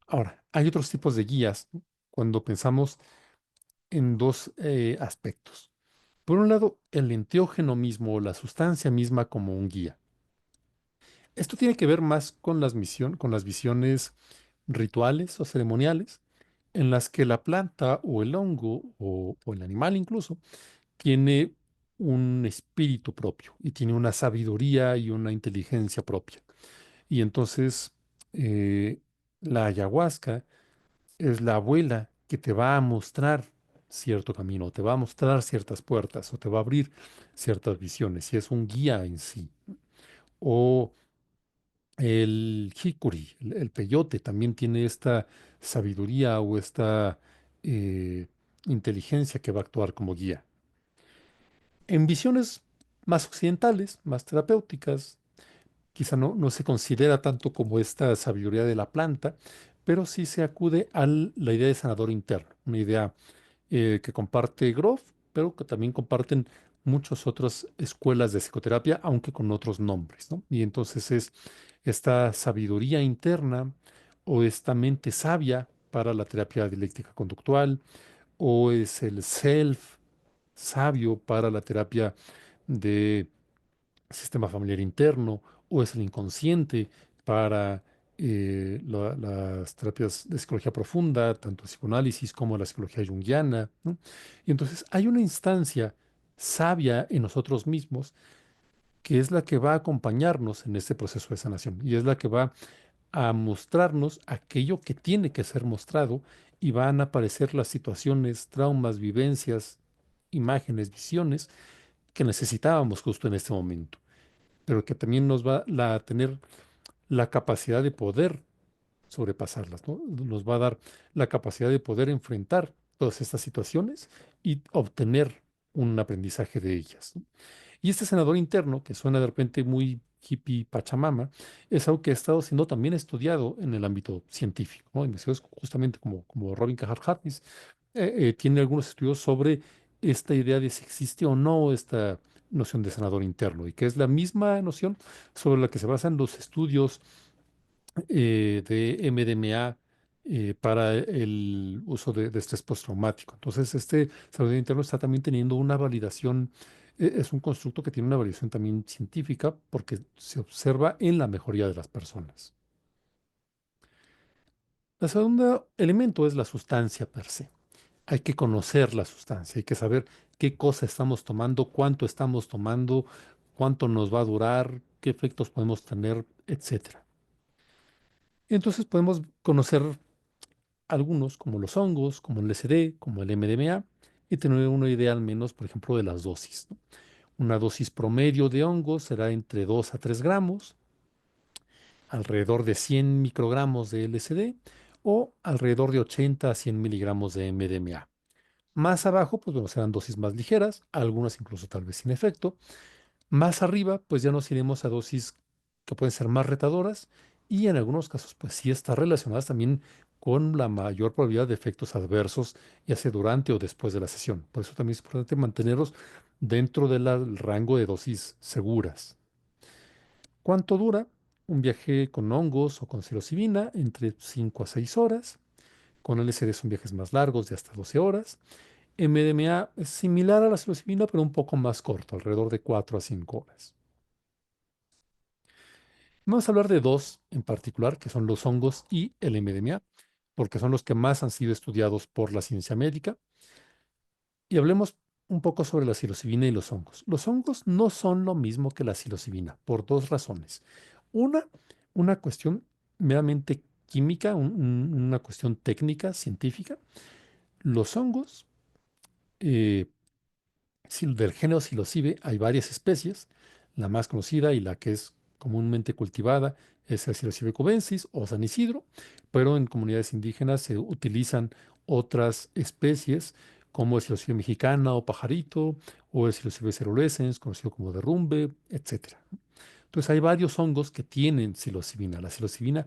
Ahora, hay otros tipos de guías, ¿no? Cuando pensamos en dos aspectos. Por un lado, el enteógeno mismo o la sustancia misma como un guía. Esto tiene que ver más con con las visiones rituales o ceremoniales, en las que la planta o el hongo o el animal incluso tiene un espíritu propio y tiene una sabiduría y una inteligencia propia. Y entonces eh, la ayahuasca es la abuela que te va a mostrar cierto camino, te va a mostrar ciertas puertas o te va a abrir ciertas visiones y es un guía en sí. O el jicuri, el peyote, también tiene esta sabiduría o esta eh, inteligencia que va a actuar como guía. En visiones más occidentales, más terapéuticas, quizá no se considera tanto como esta sabiduría de la planta, pero sí se acude a la idea de sanador interno, una idea que comparte Grof, pero que también comparten muchas otras escuelas de psicoterapia, aunque con otros nombres, ¿no? Y entonces es esta sabiduría interna o esta mente sabia para la terapia dialéctica conductual, o es el self sabio para la terapia de sistema familiar interno, o es el inconsciente para las terapias de psicología profunda, tanto psicoanálisis como la psicología junguiana, ¿no? Y entonces hay una instancia sabia en nosotros mismos que es la que va a acompañarnos en este proceso de sanación y es la que va a mostrarnos aquello que tiene que ser mostrado y van a aparecer las situaciones, traumas, vivencias, imágenes, visiones que necesitábamos justo en este momento, pero que también nos va a tener la capacidad de poder sobrepasarlas, ¿no? Nos va a dar la capacidad de poder enfrentar todas estas situaciones y obtener un aprendizaje de ellas, ¿no? Y este senador interno, que suena de repente muy hippie pachamama, es algo que ha estado siendo también estudiado en el ámbito científico, ¿no? Investigadores justamente como Robin Cajar Harris tiene algunos estudios sobre esta idea de si existe o no esta noción de senador interno, y que es la misma noción sobre la que se basan los estudios de MDMA para el uso de estrés postraumático. Entonces, este senador interno está también teniendo una validación, es un constructo que tiene una validación también científica porque se observa en la mejoría de las personas. El segundo elemento es la sustancia per se. Hay que conocer la sustancia, hay que saber qué cosa estamos tomando, cuánto estamos tomando, cuánto nos va a durar, qué efectos podemos tener, etcétera. Entonces podemos conocer algunos, como los hongos, como el LSD, como el MDMA, y tener una idea al menos, por ejemplo, de las dosis, ¿no? Una dosis promedio de hongos será entre 2 a 3 gramos, alrededor de 100 microgramos de LSD o alrededor de 80 a 100 miligramos de MDMA. Más abajo, pues bueno, serán dosis más ligeras, algunas incluso tal vez sin efecto. Más arriba, pues ya nos iremos a dosis que pueden ser más retadoras y en algunos casos, pues sí están relacionadas también con la mayor probabilidad de efectos adversos, ya sea durante o después de la sesión. Por eso también es importante mantenerlos dentro del rango de dosis seguras. ¿Cuánto dura? Un viaje con hongos o con psilocibina entre 5 a 6 horas. Con LSD son viajes más largos de hasta 12 horas. MDMA es similar a la psilocibina, pero un poco más corto, alrededor de 4 a 5 horas. Vamos a hablar de dos en particular, que son los hongos y el MDMA, porque son los que más han sido estudiados por la ciencia médica. Y hablemos un poco sobre la psilocibina y los hongos. Los hongos no son lo mismo que la psilocibina, por dos razones. Una, una cuestión meramente química, una cuestión técnica, científica. Los hongos eh, del género Psilocibe hay varias especies. La más conocida y la que es comúnmente cultivada es el Psilocybe cubensis o San Isidro, pero en comunidades indígenas se utilizan otras especies como el Psilocybe mexicana o pajarito o el Psilocybe cerulescens, conocido como derrumbe, etcétera. Entonces hay varios hongos que tienen psilocibina. La psilocibina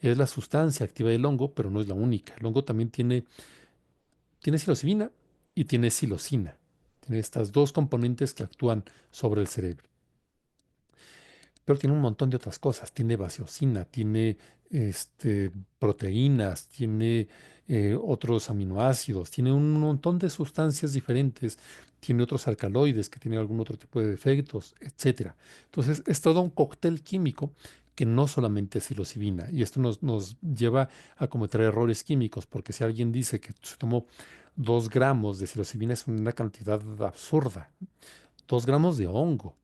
es la sustancia activa del hongo, pero no es la única. El hongo también tiene psilocibina y tiene psilocina. Tiene estas dos componentes que actúan sobre el cerebro. Pero tiene un montón de otras cosas. Tiene vaciosina, tiene proteínas, tiene otros aminoácidos, tiene un montón de sustancias diferentes, tiene otros alcaloides que tienen algún otro tipo de efectos, etcétera. Entonces, es todo un cóctel químico que no solamente es psilocibina. Y esto nos lleva a cometer errores químicos, porque si alguien dice que se tomó 2 gramos de psilocibina es una cantidad absurda. 2 gramos de hongo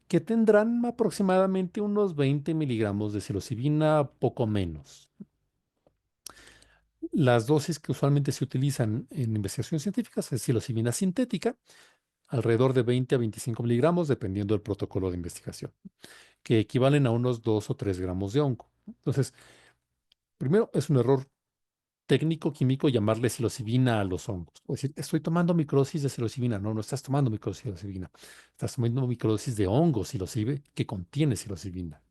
que tendrán aproximadamente unos 20 miligramos de psilocibina, poco menos. Las dosis que usualmente se utilizan en investigaciones científicas es psilocibina sintética, alrededor de 20 a 25 miligramos, dependiendo del protocolo de investigación, que equivalen a unos 2 o 3 gramos de hongo. Entonces, primero, es un error técnico químico llamarle psilocibina a los hongos. O decir, estoy tomando microdosis de psilocibina. No, no estás tomando microdosis de psilocibina. Estás tomando microdosis de hongo psilocibe que contiene psilocibina.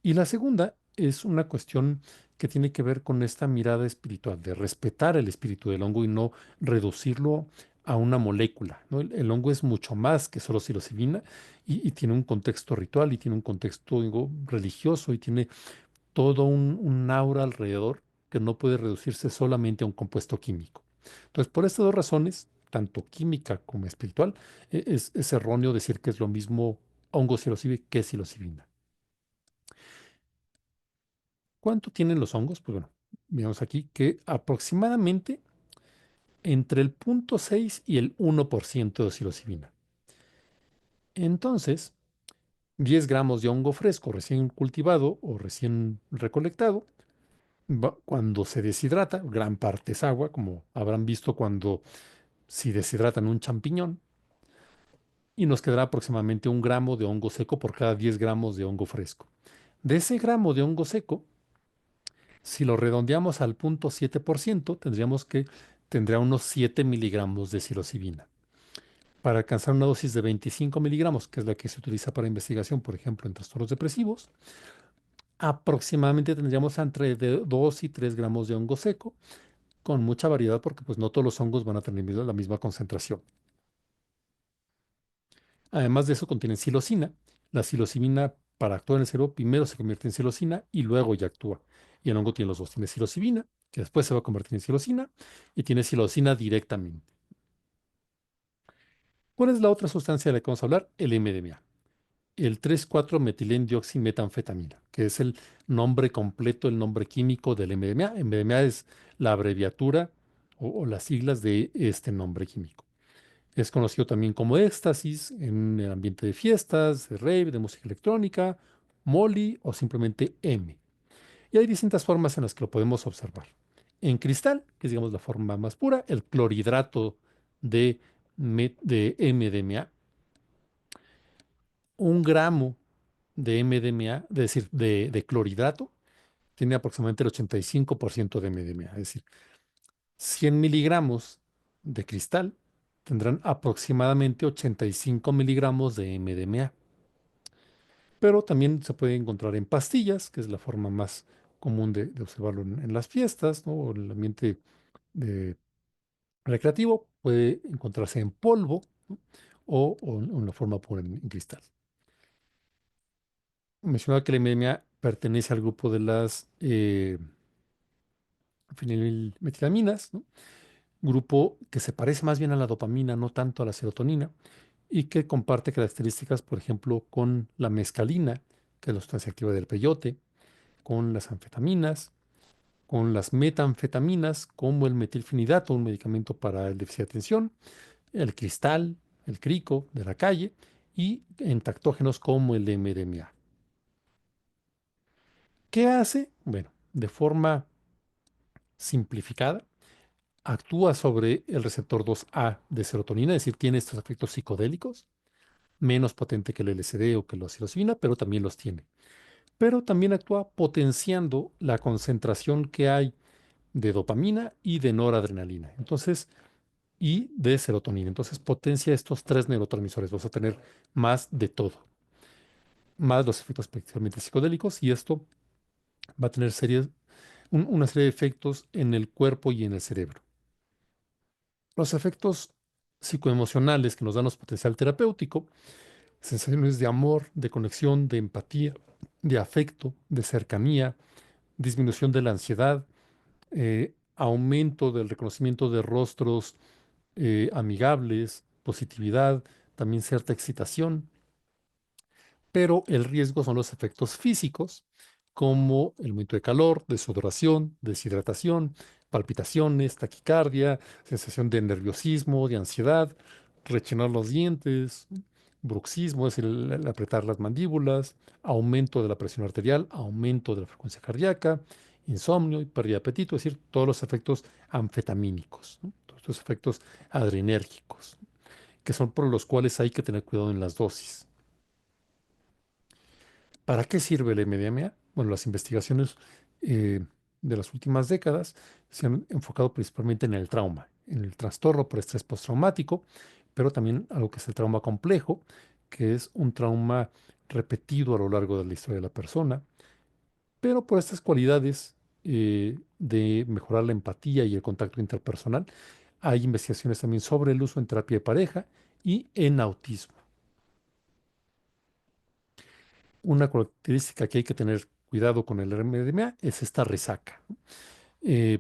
Y la segunda es una cuestión que tiene que ver con esta mirada espiritual, de respetar el espíritu del hongo y no reducirlo a una molécula, ¿no? El hongo es mucho más que solo psilocibina y tiene un contexto ritual y tiene un contexto, digo, religioso y tiene todo un aura alrededor que no puede reducirse solamente a un compuesto químico. Entonces, por estas dos razones, tanto química como espiritual, es erróneo decir que es lo mismo hongo psilocibe que psilocibina. ¿Cuánto tienen los hongos? Pues bueno, vemos aquí que aproximadamente entre el 0,6 y el 1% de psilocibina. Entonces, 10 gramos de hongo fresco recién cultivado o recién recolectado, cuando se deshidrata, gran parte es agua, como habrán visto cuando si deshidratan un champiñón, y nos quedará aproximadamente 1 gramo de hongo seco por cada 10 gramos de hongo fresco. De ese gramo de hongo seco, si lo redondeamos al 0,7%, tendría unos 7 miligramos de psilocibina. para alcanzar una dosis de 25 miligramos, que es la que se utiliza para investigación, por ejemplo, en trastornos depresivos, aproximadamente tendríamos entre 2 y 3 gramos de hongo seco, con mucha variedad porque pues no todos los hongos van a tener la misma concentración. Además de eso, contienen psilocina. La psilocibina, para actuar en el cerebro, primero se convierte en psilocina y luego ya actúa. Y el hongo tiene los dos. Tiene psilocibina, que después se va a convertir en psilocina, y tiene psilocina directamente. ¿Cuál es la otra sustancia de la que vamos a hablar? El MDMA. El 3,4-metilendioximetanfetamina, que es el nombre completo, el nombre químico del MDMA. MDMA es la abreviatura o las siglas de este nombre químico. Es conocido también como éxtasis en el ambiente de fiestas, de rave, de música electrónica, Molly o simplemente M. Y hay distintas formas en las que lo podemos observar. En cristal, que es digamos la forma más pura, el clorhidrato de, de MDMA, 1 gramo de MDMA, es decir, de clorhidrato, tiene aproximadamente el 85% de MDMA. Es decir, 100 miligramos de cristal tendrán aproximadamente 85 miligramos de MDMA. Pero también se puede encontrar en pastillas, que es la forma más común de observarlo en las fiestas, ¿no? O en el ambiente de- recreativo. Puede encontrarse en polvo, ¿no? O en la forma pura en cristal. Mencionaba que la MDMA pertenece al grupo de las fenilmetilaminas, ¿no? Grupo que se parece más bien a la dopamina, no tanto a la serotonina, y que comparte características, por ejemplo, con la mescalina, que es la sustancia activa del peyote, con las anfetaminas, con las metanfetaminas, como el metilfenidato, un medicamento para el déficit de atención, el cristal, el crico de la calle, y entactógenos como el MDMA. ¿Qué hace? Bueno, de forma simplificada, actúa sobre el receptor 2A de serotonina, es decir, tiene estos efectos psicodélicos, menos potente que el LSD o que la psilocibina, pero también los tiene. Pero también actúa potenciando la concentración que hay de dopamina y de noradrenalina. Entonces, y de serotonina. Entonces, potencia estos tres neurotransmisores. Vas a tener más de todo, más los efectos especialmente psicodélicos, y esto va a tener una serie de efectos en el cuerpo y en el cerebro. Los efectos psicoemocionales que nos dan los potencial terapéutico, sensaciones de amor, de conexión, de empatía, de afecto, de cercanía, disminución de la ansiedad, aumento del reconocimiento de rostros amigables, positividad, también cierta excitación, pero el riesgo son los efectos físicos, como el aumento de calor, de sudoración, deshidratación, palpitaciones, taquicardia, sensación de nerviosismo, de ansiedad, rechinar los dientes, bruxismo, es decir, el apretar las mandíbulas, aumento de la presión arterial, aumento de la frecuencia cardíaca, insomnio y pérdida de apetito, es decir, todos los efectos anfetamínicos, ¿no? Todos estos efectos adrenérgicos, que son por los cuales hay que tener cuidado en las dosis. ¿Para qué sirve el MDMA? Bueno, las investigaciones de las últimas décadas se han enfocado principalmente en el trauma, en el trastorno por estrés postraumático, pero también algo que es el trauma complejo, que es un trauma repetido a lo largo de la historia de la persona, pero por estas cualidades de mejorar la empatía y el contacto interpersonal, hay investigaciones también sobre el uso en terapia de pareja y en autismo. Una característica que hay que tener cuidado con el MDMA es esta resaca. Eh,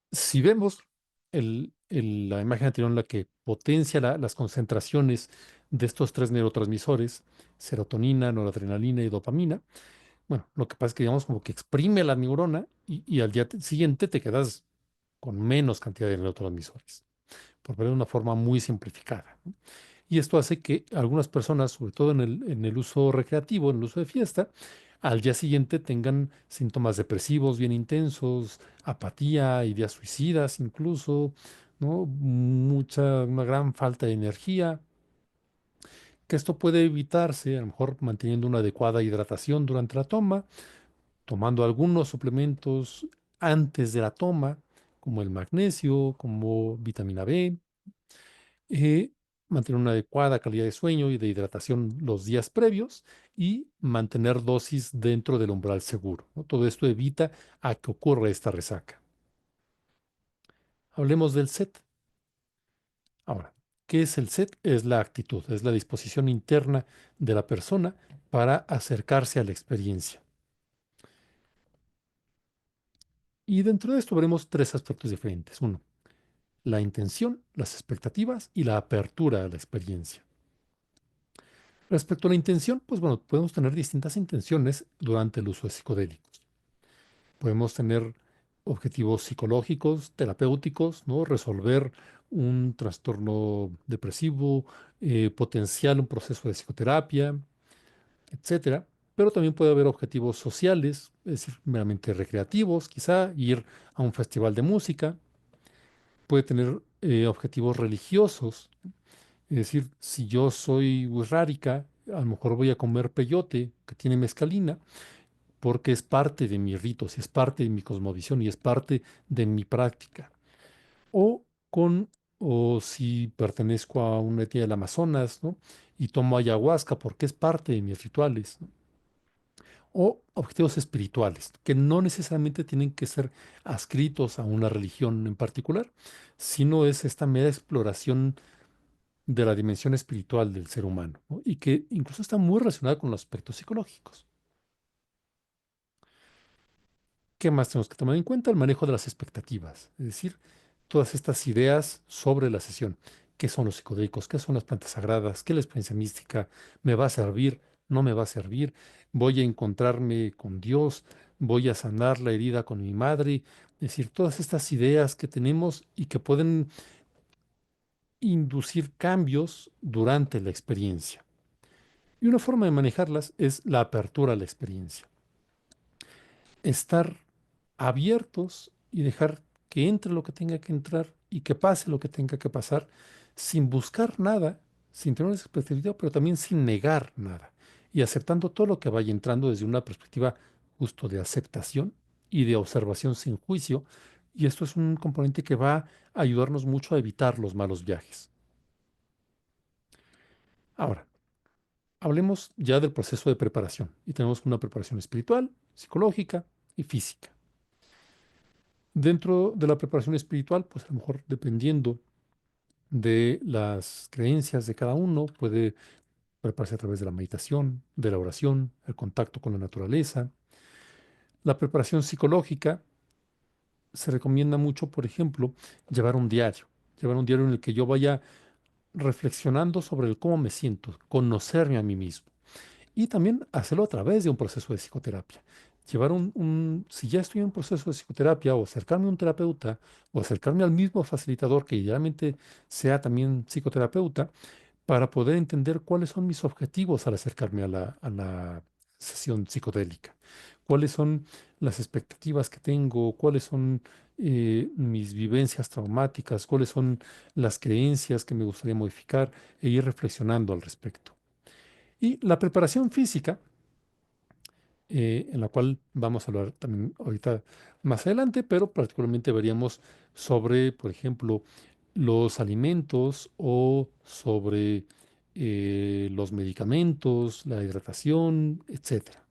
si vemos la imagen anterior en la que potencia las concentraciones de estos tres neurotransmisores, serotonina, noradrenalina y dopamina, bueno, lo que pasa es que digamos como que exprime la neurona y al día siguiente te quedas con menos cantidad de neurotransmisores, por verlo de una forma muy simplificada, ¿no? Y esto hace que algunas personas, sobre todo en el uso recreativo, en el uso de fiesta, al día siguiente tengan síntomas depresivos bien intensos, apatía, ideas suicidas incluso, ¿no? Una gran falta de energía, que esto puede evitarse, a lo mejor manteniendo una adecuada hidratación durante la toma, tomando algunos suplementos antes de la toma, como el magnesio, como vitamina B. mantener una adecuada calidad de sueño y de hidratación los días previos y mantener dosis dentro del umbral seguro, ¿no? Todo esto evita a que ocurra esta resaca. Hablemos del set. Ahora, ¿qué es el set? Es la actitud, es la disposición interna de la persona para acercarse a la experiencia. Y dentro de esto veremos tres aspectos diferentes. Uno, la intención, las expectativas y la apertura a la experiencia. Respecto a la intención, pues bueno, podemos tener distintas intenciones durante el uso de psicodélicos. Podemos tener objetivos psicológicos, terapéuticos, ¿no? Resolver un trastorno depresivo, potenciar un proceso de psicoterapia, etcétera. Pero también puede haber objetivos sociales, es decir, meramente recreativos, quizá ir a un festival de música. Puede tener objetivos religiosos, es decir, si yo soy wixárika, a lo mejor voy a comer peyote que tiene mescalina, porque es parte de mi rito, si es parte de mi cosmovisión y es parte de mi práctica. O con, o si pertenezco a una etnia del Amazonas, ¿no? Y tomo ayahuasca porque es parte de mis rituales, ¿no? O objetivos espirituales, que no necesariamente tienen que ser adscritos a una religión en particular, sino es esta mera exploración de la dimensión espiritual del ser humano, ¿no? Y que incluso está muy relacionada con los aspectos psicológicos. ¿Qué más tenemos que tomar en cuenta? El manejo de las expectativas, es decir, todas estas ideas sobre la sesión. ¿Qué son los psicodélicos? ¿Qué son las plantas sagradas? ¿Qué es la experiencia mística? ¿Me va a servir? ¿No me va a servir? ¿Voy a encontrarme con Dios? ¿Voy a sanar la herida con mi madre? Es decir, todas estas ideas que tenemos y que pueden inducir cambios durante la experiencia. Y una forma de manejarlas es la apertura a la experiencia. Estar abiertos y dejar que entre lo que tenga que entrar y que pase lo que tenga que pasar, sin buscar nada, sin tener una expectativa, pero también sin negar nada, y aceptando todo lo que vaya entrando desde una perspectiva justo de aceptación y de observación sin juicio. Y esto es un componente que va a ayudarnos mucho a evitar los malos viajes. Ahora, hablemos ya del proceso de preparación. Y tenemos una preparación espiritual, psicológica y física. Dentro de la preparación espiritual, pues a lo mejor dependiendo de las creencias de cada uno, puede prepararse a través de la meditación, de la oración, el contacto con la naturaleza. La preparación psicológica se recomienda mucho, por ejemplo, llevar un diario en el que yo vaya reflexionando sobre el cómo me siento, conocerme a mí mismo. Y también hacerlo a través de un proceso de psicoterapia. Si ya estoy en un proceso de psicoterapia, o acercarme a un terapeuta, o acercarme al mismo facilitador que idealmente sea también psicoterapeuta, para poder entender cuáles son mis objetivos al acercarme a la sesión psicodélica, cuáles son las expectativas que tengo, cuáles son mis vivencias traumáticas, cuáles son las creencias que me gustaría modificar e ir reflexionando al respecto. Y la preparación física, en la cual vamos a hablar también ahorita más adelante, pero particularmente veríamos sobre, por ejemplo, los alimentos o sobre los medicamentos, la hidratación, etcétera.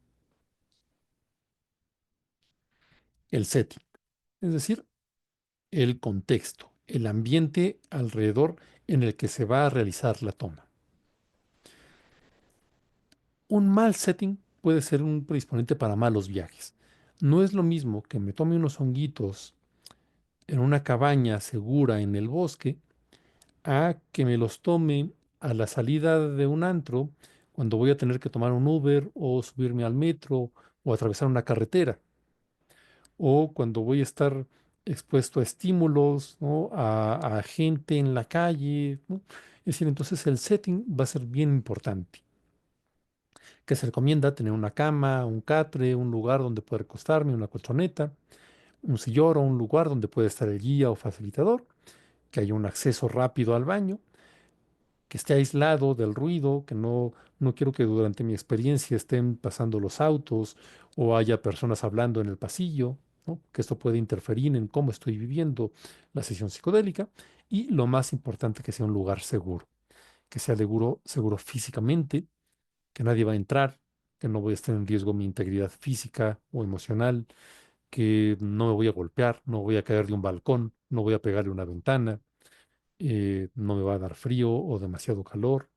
El setting, es decir, el contexto, el ambiente alrededor en el que se va a realizar la toma. Un mal setting puede ser un predisponente para malos viajes. No es lo mismo que me tome unos honguitos en una cabaña segura en el bosque a que me los tome a la salida de un antro cuando voy a tener que tomar un Uber o subirme al metro o atravesar una carretera o cuando voy a estar expuesto a estímulos, ¿no? A gente en la calle, ¿no? Es decir, entonces el setting va a ser bien importante. Que se recomienda tener una cama, un catre, un lugar donde poder acostarme, una colchoneta, un sillón o un lugar donde pueda estar el guía o facilitador, que haya un acceso rápido al baño, que esté aislado del ruido, que no quiero que durante mi experiencia estén pasando los autos o haya personas hablando en el pasillo, ¿no? Que esto puede interferir en cómo estoy viviendo la sesión psicodélica. Y lo más importante, que sea un lugar seguro. que sea seguro, seguro físicamente, que nadie va a entrar, que no voy a estar en riesgo mi integridad física o emocional, que no me voy a golpear, no voy a caer de un balcón, no voy a pegarle una ventana, no me va a dar frío o demasiado calor,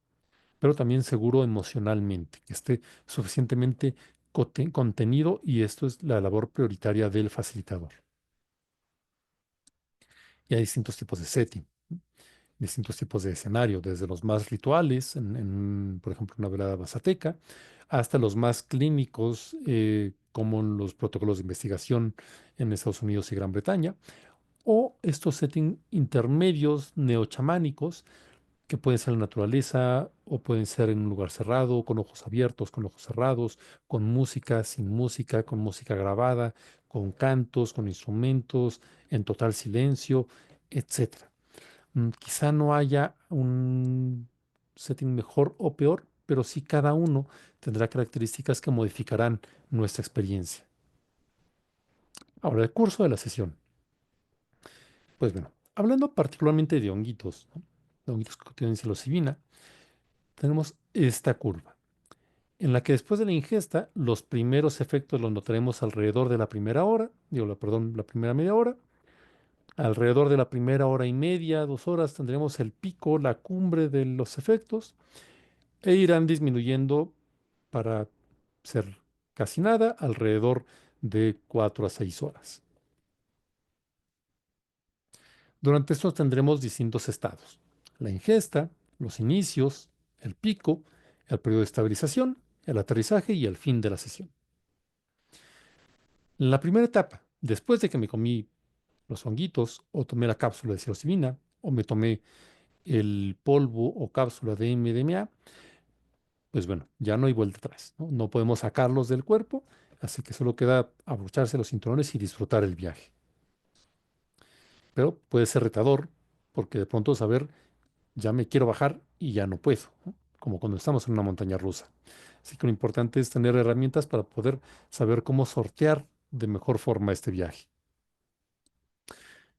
pero también seguro emocionalmente, que esté suficientemente contenido, y esto es la labor prioritaria del facilitador. Y hay distintos tipos de setting, distintos tipos de escenario, desde los más rituales, por ejemplo, una velada mazateca, hasta los más clínicos, como en los protocolos de investigación en Estados Unidos y Gran Bretaña, o estos settings intermedios neochamánicos, que pueden ser en la naturaleza o pueden ser en un lugar cerrado, con ojos abiertos, con ojos cerrados, con música, sin música, con música grabada, con cantos, con instrumentos, en total silencio, etcétera. Quizá no haya un setting mejor o peor, pero sí cada uno tendrá características que modificarán nuestra experiencia. Ahora, el curso de la sesión. Pues bueno, hablando particularmente de honguitos, ¿no? De honguitos que tienen psilocibina, tenemos esta curva, en la que después de la ingesta, los primeros efectos los notaremos alrededor de la primera hora, perdón, la primera media hora. Alrededor de la primera hora y media, 2 horas, tendremos el pico, la cumbre de los efectos, e irán disminuyendo para ser casi nada alrededor de 4 a 6 horas. Durante estos tendremos distintos estados: la ingesta, los inicios, el pico, el periodo de estabilización, el aterrizaje y el fin de la sesión. En la primera etapa, después de que me comí los honguitos o tomé la cápsula de psilocibina o me tomé el polvo o cápsula de MDMA, pues bueno, ya no hay vuelta atrás, ¿no? No podemos sacarlos del cuerpo, así que solo queda abrocharse los cinturones y disfrutar el viaje. Pero puede ser retador, porque de pronto saber, ya me quiero bajar y ya no puedo, ¿no? Como cuando estamos en una montaña rusa. Así que lo importante es tener herramientas para poder saber cómo sortear de mejor forma este viaje.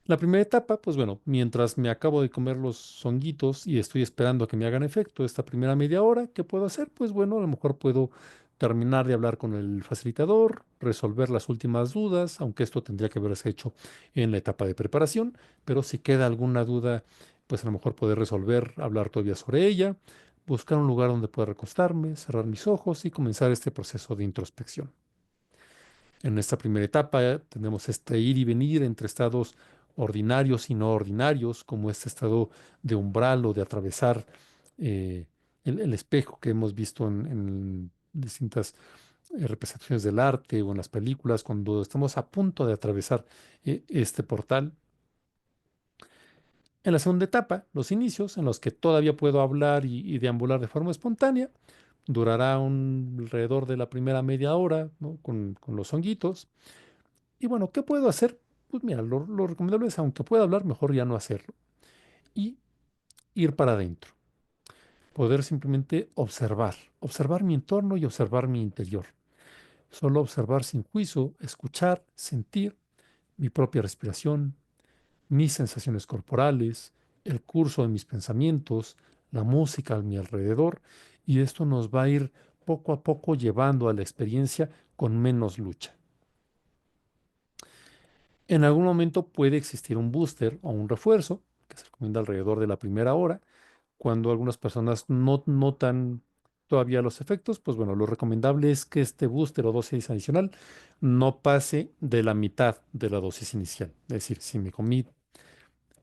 La primera etapa, pues bueno, mientras me acabo de comer los honguitos y estoy esperando a que me hagan efecto esta primera media hora, ¿qué puedo hacer? Pues bueno, a lo mejor puedo terminar de hablar con el facilitador, resolver las últimas dudas, aunque esto tendría que haberse hecho en la etapa de preparación, pero si queda alguna duda, pues a lo mejor poder resolver, hablar todavía sobre ella, buscar un lugar donde pueda recostarme, cerrar mis ojos y comenzar este proceso de introspección. En esta primera etapa tenemos este ir y venir entre estados ordinarios y no ordinarios, como este estado de umbral o de atravesar eh, el espejo que hemos visto en distintas representaciones del arte o en las películas, cuando estamos a punto de atravesar este portal. En la segunda etapa, los inicios, en los que todavía puedo hablar y deambular de forma espontánea, durará alrededor de la primera media hora, ¿no? Con los honguitos. Y bueno, ¿qué puedo hacer? Pues mira, lo recomendable es, aunque pueda hablar, mejor ya no hacerlo. Y ir para adentro. Poder simplemente observar, observar mi entorno y observar mi interior. Solo observar sin juicio, escuchar, sentir mi propia respiración, mis sensaciones corporales, el curso de mis pensamientos, la música a mi alrededor. Y esto nos va a ir poco a poco llevando a la experiencia con menos lucha. En algún momento puede existir un booster o un refuerzo, que se recomienda alrededor de la primera hora. Cuando algunas personas no notan todavía los efectos, pues bueno, lo recomendable es que este booster o dosis adicional no pase de la mitad de la dosis inicial. Es decir, si me comí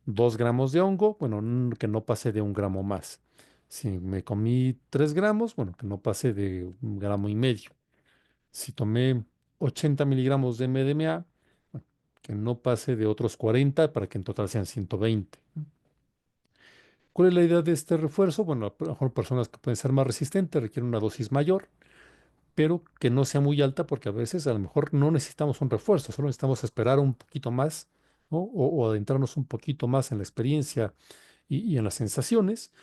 2 gramos de hongo, bueno, que no pase de 1 gramo más. Si me comí 3 gramos, bueno, que no pase de 1,5 gramos. Si tomé 80 miligramos de MDMA, bueno, que no pase de otros 40 para que en total sean 120. ¿Cuál es la idea de este refuerzo? Bueno, a lo mejor personas que pueden ser más resistentes requieren una dosis mayor, pero que no sea muy alta, porque a veces a lo mejor no necesitamos un refuerzo, solo necesitamos esperar un poquito más, ¿no? O adentrarnos un poquito más en la experiencia y en las sensaciones.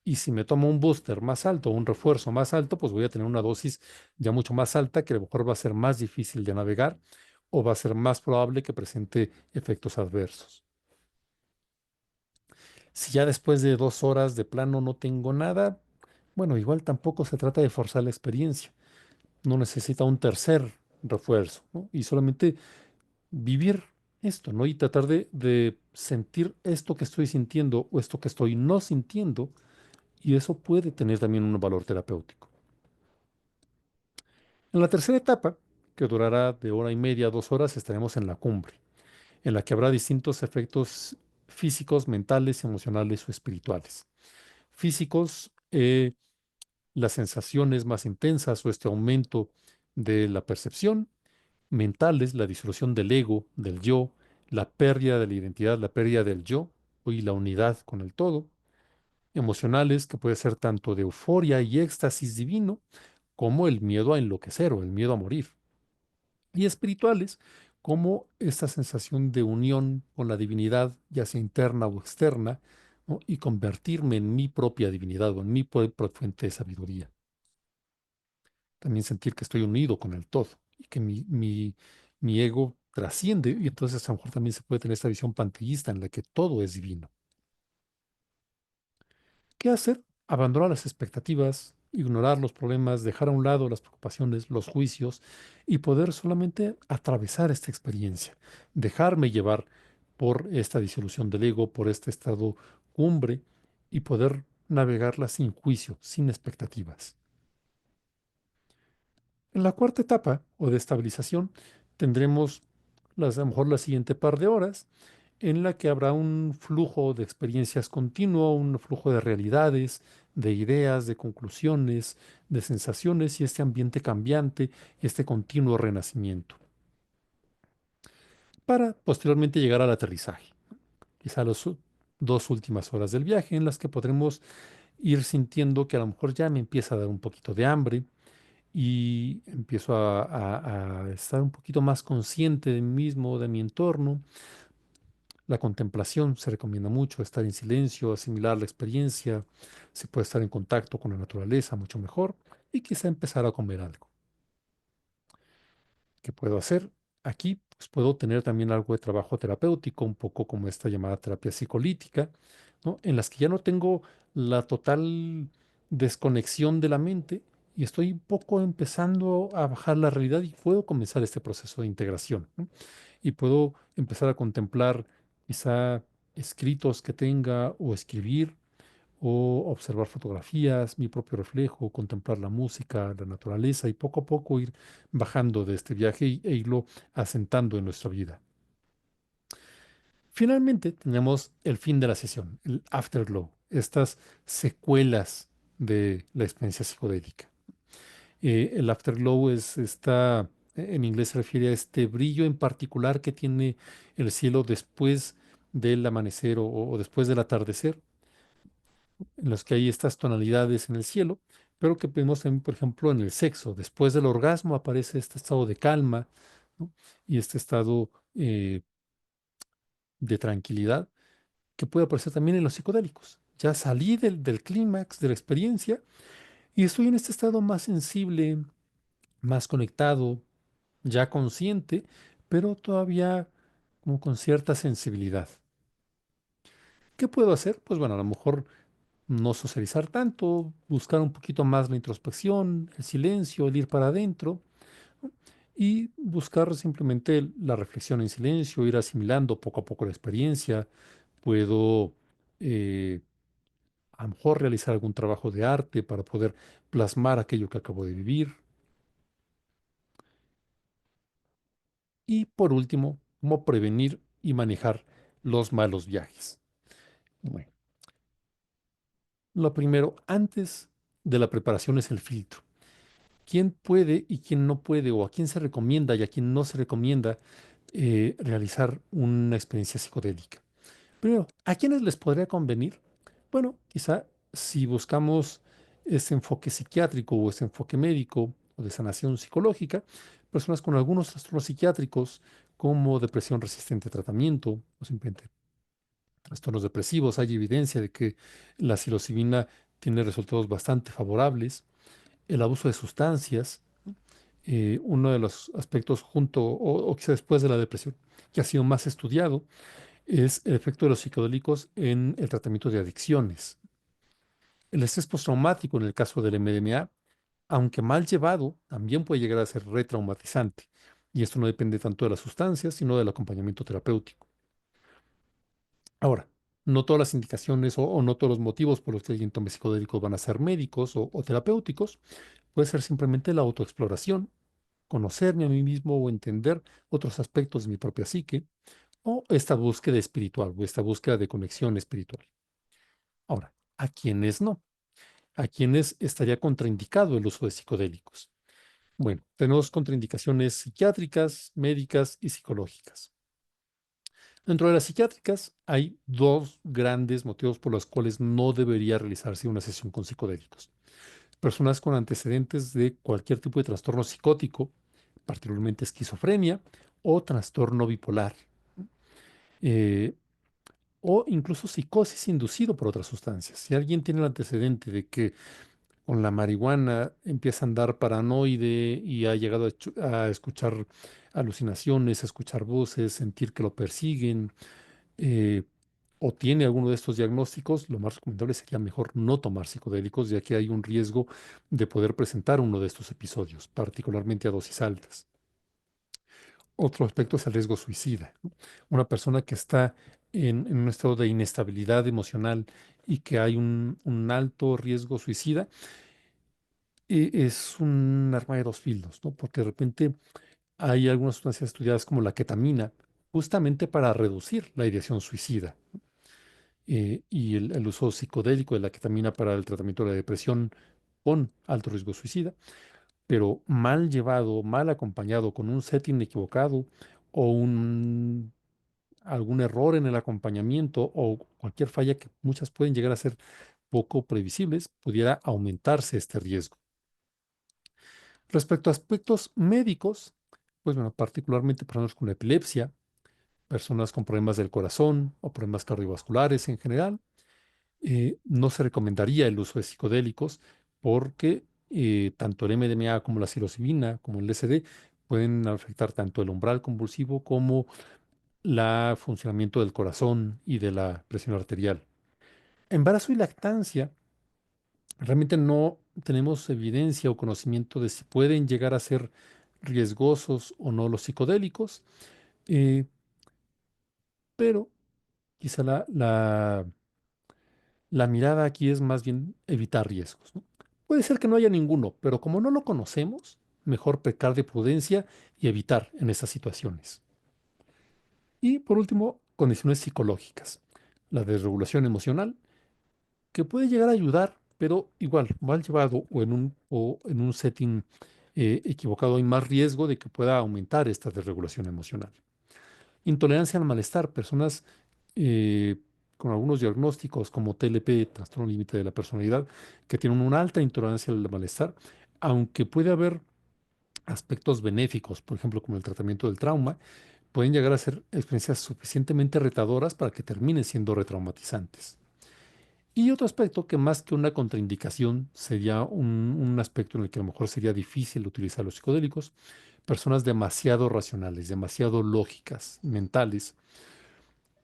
Y si me tomo un booster más alto, un refuerzo más alto, pues voy a tener una dosis ya mucho más alta, que a lo mejor va a ser más difícil de navegar o va a ser más probable que presente efectos adversos. Si ya después de 2 horas de plano no tengo nada, bueno, igual tampoco se trata de forzar la experiencia. No necesita un tercer refuerzo, ¿no? Y solamente vivir esto, ¿no? Y tratar de sentir esto que estoy sintiendo o esto que estoy no sintiendo, y eso puede tener también un valor terapéutico. En la tercera etapa, que durará de hora y media a 2 horas, estaremos en la cumbre, en la que habrá distintos efectos físicos, mentales, emocionales o espirituales. Físicos, las sensaciones más intensas o este aumento de la percepción; mentales, la disolución del ego, del yo, la pérdida de la identidad, la pérdida del yo y la unidad con el todo; emocionales, que puede ser tanto de euforia y éxtasis divino, como el miedo a enloquecer o el miedo a morir; y espirituales, como esta sensación de unión con la divinidad, ya sea interna o externa, ¿no? Y convertirme en mi propia divinidad o en mi propia fuente de sabiduría. También sentir que estoy unido con el todo y que mi ego trasciende, y entonces a lo mejor también se puede tener esta visión pantallista en la que todo es divino. ¿Qué hacer? Abandonar las expectativas, ignorar los problemas, dejar a un lado las preocupaciones, los juicios, y poder solamente atravesar esta experiencia, dejarme llevar por esta disolución del ego, por este estado cumbre, y poder navegarla sin juicio, sin expectativas. En la cuarta etapa o de estabilización tendremos a lo mejor la siguiente par de horas, en la que habrá un flujo de experiencias continuo, un flujo de realidades, de ideas, de conclusiones, de sensaciones, y este ambiente cambiante, este continuo renacimiento, para posteriormente llegar al aterrizaje, quizá las 2 últimas horas del viaje, en las que podremos ir sintiendo que a lo mejor ya me empieza a dar un poquito de hambre, y empiezo a estar un poquito más consciente de mí mismo, de mi entorno. La contemplación se recomienda mucho, estar en silencio, asimilar la experiencia; se puede estar en contacto con la naturaleza mucho mejor, y quizá empezar a comer algo. ¿Qué puedo hacer? Aquí pues puedo tener también algo de trabajo terapéutico, un poco como esta llamada terapia psicolítica, ¿no? En las que ya no tengo la total desconexión de la mente, y estoy un poco empezando a bajar la realidad, y puedo comenzar este proceso de integración, ¿no? Y puedo empezar a contemplar quizá escritos que tenga, o escribir, o observar fotografías, mi propio reflejo, contemplar la música, la naturaleza, y poco a poco ir bajando de este viaje e irlo asentando en nuestra vida. Finalmente tenemos el fin de la sesión, el afterglow, estas secuelas de la experiencia psicodélica. El afterglow en inglés se refiere a este brillo en particular que tiene el cielo después del amanecer o después del atardecer, en los que hay estas tonalidades en el cielo, pero que vemos también, por ejemplo, en el sexo. Después del orgasmo aparece este estado de calma, ¿no? Y este estado de tranquilidad, que puede aparecer también en los psicodélicos. Ya salí del clímax de la experiencia, y estoy en este estado más sensible, más conectado, ya consciente, pero todavía como con cierta sensibilidad. ¿Qué puedo hacer? Pues bueno, a lo mejor no socializar tanto, buscar un poquito más la introspección, el silencio, el ir para adentro, y buscar simplemente la reflexión en silencio, ir asimilando poco a poco la experiencia. Puedo eh, a lo mejor realizar algún trabajo de arte para poder plasmar aquello que acabo de vivir. Y por último, cómo prevenir y manejar los malos viajes. Bueno, lo primero, antes de la preparación, es el filtro. ¿Quién puede y quién no puede, o a quién se recomienda y a quién no se recomienda realizar una experiencia psicodélica? Primero, ¿a quiénes les podría convenir? Bueno, quizá si buscamos ese enfoque psiquiátrico o ese enfoque médico o de sanación psicológica, personas con algunos trastornos psiquiátricos como depresión resistente a tratamiento o simplemente trastornos depresivos. Hay evidencia de que la psilocibina tiene resultados bastante favorables. El abuso de sustancias, uno de los aspectos junto o quizá después de la depresión, que ha sido más estudiado, es el efecto de los psicodélicos en el tratamiento de adicciones. El estrés postraumático en el caso del MDMA, aunque mal llevado, también puede llegar a ser retraumatizante. Y esto no depende tanto de las sustancias, sino del acompañamiento terapéutico. Ahora, no todas las indicaciones o no todos los motivos por los que alguien tome psicodélicos van a ser médicos o terapéuticos. Puede ser simplemente la autoexploración, conocerme a mí mismo o entender otros aspectos de mi propia psique, o esta búsqueda espiritual o esta búsqueda de conexión espiritual. Ahora, ¿a quiénes no? ¿A quiénes estaría contraindicado el uso de psicodélicos? Bueno, tenemos contraindicaciones psiquiátricas, médicas y psicológicas. Dentro de las psiquiátricas hay dos grandes motivos por los cuales no debería realizarse una sesión con psicodélicos. Personas con antecedentes de cualquier tipo de trastorno psicótico, particularmente esquizofrenia o trastorno bipolar, eh, o incluso psicosis inducido por otras sustancias. Si alguien tiene el antecedente de que con la marihuana empieza a andar paranoide y ha llegado a escuchar alucinaciones, a escuchar voces, sentir que lo persiguen, eh, o tiene alguno de estos diagnósticos, lo más recomendable sería mejor no tomar psicodélicos, ya que hay un riesgo de poder presentar uno de estos episodios, particularmente a dosis altas. Otro aspecto es el riesgo suicida, ¿no? Una persona que está en un estado de inestabilidad emocional y que hay un alto riesgo suicida, es un arma de dos filos, ¿no? Porque de repente hay algunas sustancias estudiadas como la ketamina, justamente para reducir la ideación suicida. Y el uso psicodélico de la ketamina para el tratamiento de la depresión con alto riesgo suicida, pero mal llevado, mal acompañado, con un setting equivocado o algún error en el acompañamiento o cualquier falla que muchas pueden llegar a ser poco previsibles, pudiera aumentarse este riesgo. Respecto a aspectos médicos, pues bueno, particularmente personas con epilepsia, personas con problemas del corazón o problemas cardiovasculares en general, no se recomendaría el uso de psicodélicos porque tanto el MDMA como la psilocibina, como el LSD, pueden afectar tanto el umbral convulsivo como el funcionamiento del corazón y de la presión arterial. Embarazo y lactancia, realmente no tenemos evidencia o conocimiento de si pueden llegar a ser riesgosos o no los psicodélicos, eh, pero quizá la mirada aquí es más bien evitar riesgos, ¿no? Puede ser que no haya ninguno, pero como no lo conocemos, mejor pecar de prudencia y evitar en esas situaciones. Y por último, condiciones psicológicas. La desregulación emocional, que puede llegar a ayudar, pero igual, mal llevado o en un setting equivocado, hay más riesgo de que pueda aumentar esta desregulación emocional. Intolerancia al malestar, personas eh, con algunos diagnósticos como TLP, trastorno límite de la personalidad, que tienen una alta intolerancia al malestar, aunque puede haber aspectos benéficos, por ejemplo, como el tratamiento del trauma, pueden llegar a ser experiencias suficientemente retadoras para que terminen siendo retraumatizantes. Y otro aspecto que más que una contraindicación sería un aspecto en el que a lo mejor sería difícil utilizar los psicodélicos, personas demasiado racionales, demasiado lógicas, mentales,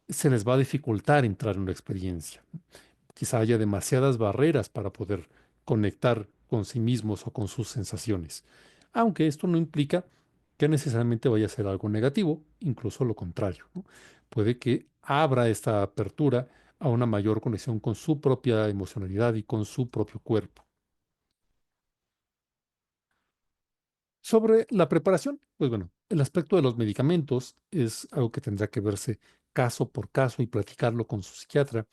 se les va a dificultar entrar en una experiencia. Quizá haya demasiadas barreras para poder conectar con sí mismos o con sus sensaciones. Aunque esto no implica que necesariamente vaya a ser algo negativo, incluso lo contrario, ¿no? Puede que abra esta apertura a una mayor conexión con su propia emocionalidad y con su propio cuerpo. Sobre la preparación, pues bueno, el aspecto de los medicamentos es algo que tendrá que verse caso por caso y platicarlo con su psiquiatra.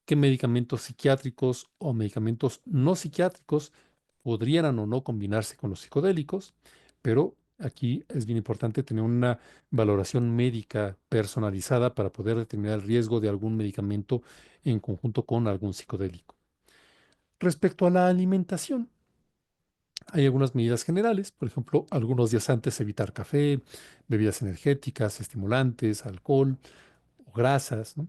¿Qué medicamentos psiquiátricos o medicamentos no psiquiátricos podrían o no combinarse con los psicodélicos? Pero aquí es bien importante tener una valoración médica personalizada para poder determinar el riesgo de algún medicamento en conjunto con algún psicodélico. Respecto a la alimentación, hay algunas medidas generales, por ejemplo, algunos días antes evitar café, bebidas energéticas, estimulantes, alcohol o grasas, ¿no?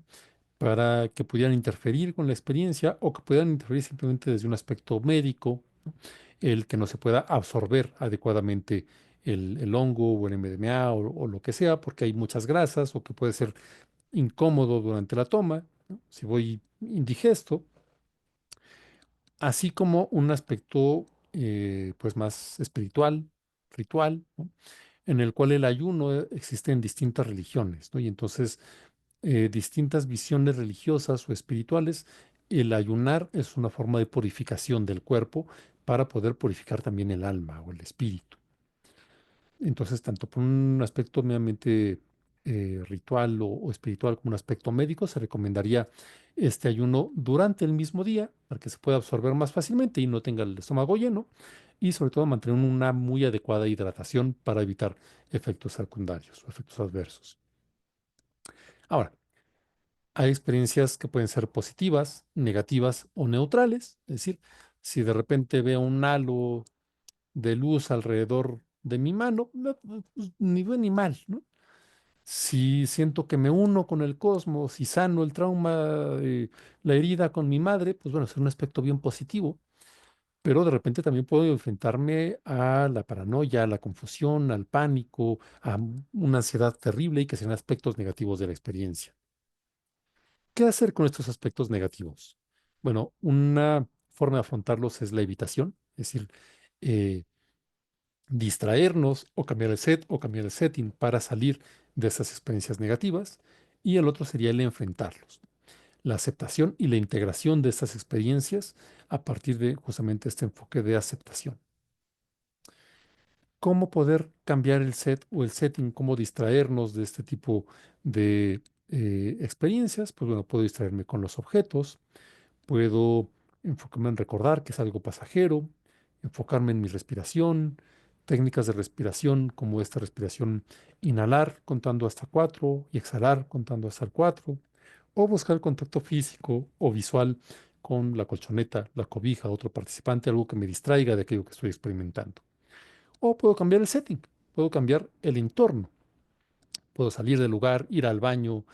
Para que pudieran interferir con la experiencia o que pudieran interferir simplemente desde un aspecto médico, ¿no? El que no se pueda absorber adecuadamente el hongo o el MDMA o lo que sea, porque hay muchas grasas o que puede ser incómodo durante la toma, ¿no? Si voy indigesto, así como un aspecto pues más espiritual, ritual, ¿no? En el cual el ayuno existe en distintas religiones, ¿no? Y entonces distintas visiones religiosas o espirituales, el ayunar es una forma de purificación del cuerpo para poder purificar también el alma o el espíritu. Entonces, tanto por un aspecto meramente ritual o espiritual como un aspecto médico, se recomendaría este ayuno durante el mismo día para que se pueda absorber más fácilmente y no tenga el estómago lleno y sobre todo mantener una muy adecuada hidratación para evitar efectos secundarios o efectos adversos. Ahora, hay experiencias que pueden ser positivas, negativas o neutrales, es decir, si de repente veo un halo de luz alrededor de mi mano, pues, ni bien ni mal, ¿no? Si siento que me uno con el cosmos y sano el trauma, la herida con mi madre, pues bueno, es un aspecto bien positivo, pero de repente también puedo enfrentarme a la paranoia, a la confusión, al pánico, a una ansiedad terrible y que sean aspectos negativos de la experiencia. ¿Qué hacer con estos aspectos negativos? Bueno, una forma de afrontarlos es la evitación, es decir, eh, distraernos o cambiar el set o cambiar el setting para salir de esas experiencias negativas. Y el otro sería el enfrentarlos, la aceptación y la integración de estas experiencias a partir de justamente este enfoque de aceptación. ¿Cómo poder cambiar el set o el setting? ¿Cómo distraernos de este tipo de experiencias? Pues bueno, puedo distraerme con los objetos. Puedo enfocarme en recordar que es algo pasajero, enfocarme en mi respiración, técnicas de respiración como esta respiración, inhalar contando hasta 4 y exhalar contando hasta el 4, o buscar contacto físico o visual con la colchoneta, la cobija, otro participante, algo que me distraiga de aquello que estoy experimentando. O puedo cambiar el setting, puedo cambiar el entorno. Puedo salir del lugar, ir al baño,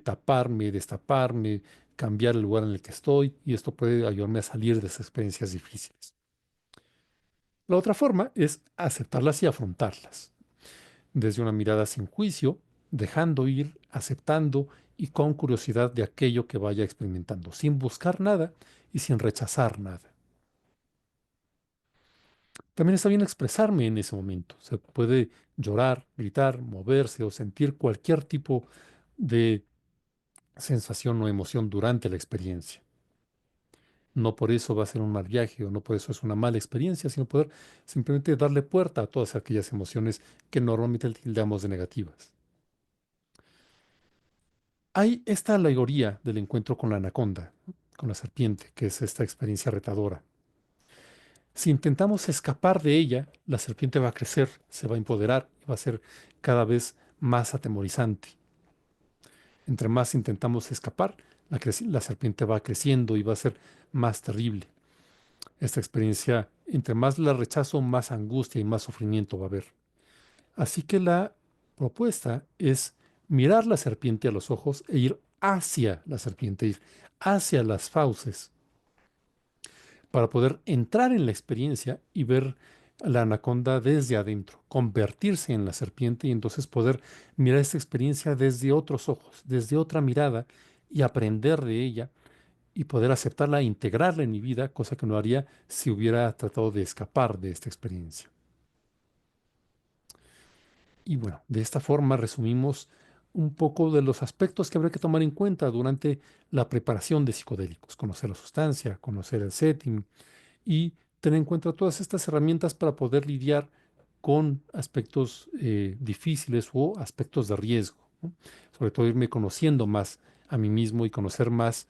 taparme, destaparme, cambiar el lugar en el que estoy y esto puede ayudarme a salir de esas experiencias difíciles. La otra forma es aceptarlas y afrontarlas, desde una mirada sin juicio, dejando ir, aceptando y con curiosidad de aquello que vaya experimentando, sin buscar nada y sin rechazar nada. También está bien expresarme en ese momento. Se puede llorar, gritar, moverse o sentir cualquier tipo de sensación o emoción durante la experiencia. No por eso va a ser un mal viaje o no por eso es una mala experiencia, sino poder simplemente darle puerta a todas aquellas emociones que normalmente tildamos de negativas. Hay esta alegoría del encuentro con la anaconda, ¿no? Con la serpiente, que es esta experiencia retadora. Si intentamos escapar de ella, la serpiente va a crecer, se va a empoderar y va a ser cada vez más atemorizante. Entre más intentamos escapar, la serpiente va creciendo y va a ser más terrible. Esta experiencia, entre más la rechazo, más angustia y más sufrimiento va a haber. Así que la propuesta es mirar la serpiente a los ojos e ir hacia la serpiente, ir hacia las fauces, para poder entrar en la experiencia y ver a la anaconda desde adentro, convertirse en la serpiente y entonces poder mirar esta experiencia desde otros ojos, desde otra mirada y aprender de ella y poder aceptarla e integrarla en mi vida, cosa que no haría si hubiera tratado de escapar de esta experiencia. Y bueno, de esta forma resumimos un poco de los aspectos que habría que tomar en cuenta durante la preparación de psicodélicos, conocer la sustancia, conocer el setting y tener en cuenta todas estas herramientas para poder lidiar con aspectos difíciles o aspectos de riesgo, ¿no? Sobre todo irme conociendo más a mí mismo y conocer más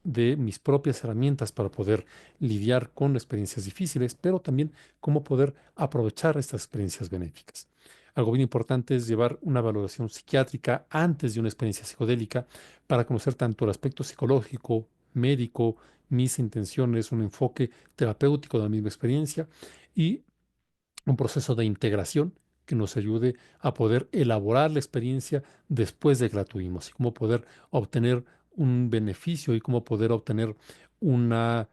de mis propias herramientas para poder lidiar con experiencias difíciles, pero también cómo poder aprovechar estas experiencias benéficas. Algo bien importante es llevar una valoración psiquiátrica antes de una experiencia psicodélica para conocer tanto el aspecto psicológico, médico, mis intenciones, un enfoque terapéutico de la misma experiencia y un proceso de integración que nos ayude a poder elaborar la experiencia después de que la tuvimos y cómo poder obtener un beneficio y cómo poder obtener una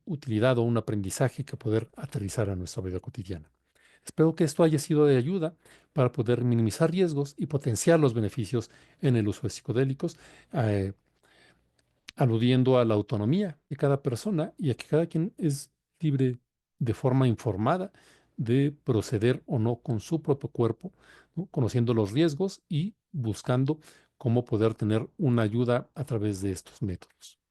utilidad o un aprendizaje que poder aterrizar a nuestra vida cotidiana. Espero que esto haya sido de ayuda para poder minimizar riesgos y potenciar los beneficios en el uso de psicodélicos, eh, aludiendo a la autonomía de cada persona y a que cada quien es libre de forma informada de proceder o no con su propio cuerpo, ¿no? Conociendo los riesgos y buscando cómo poder tener una ayuda a través de estos métodos.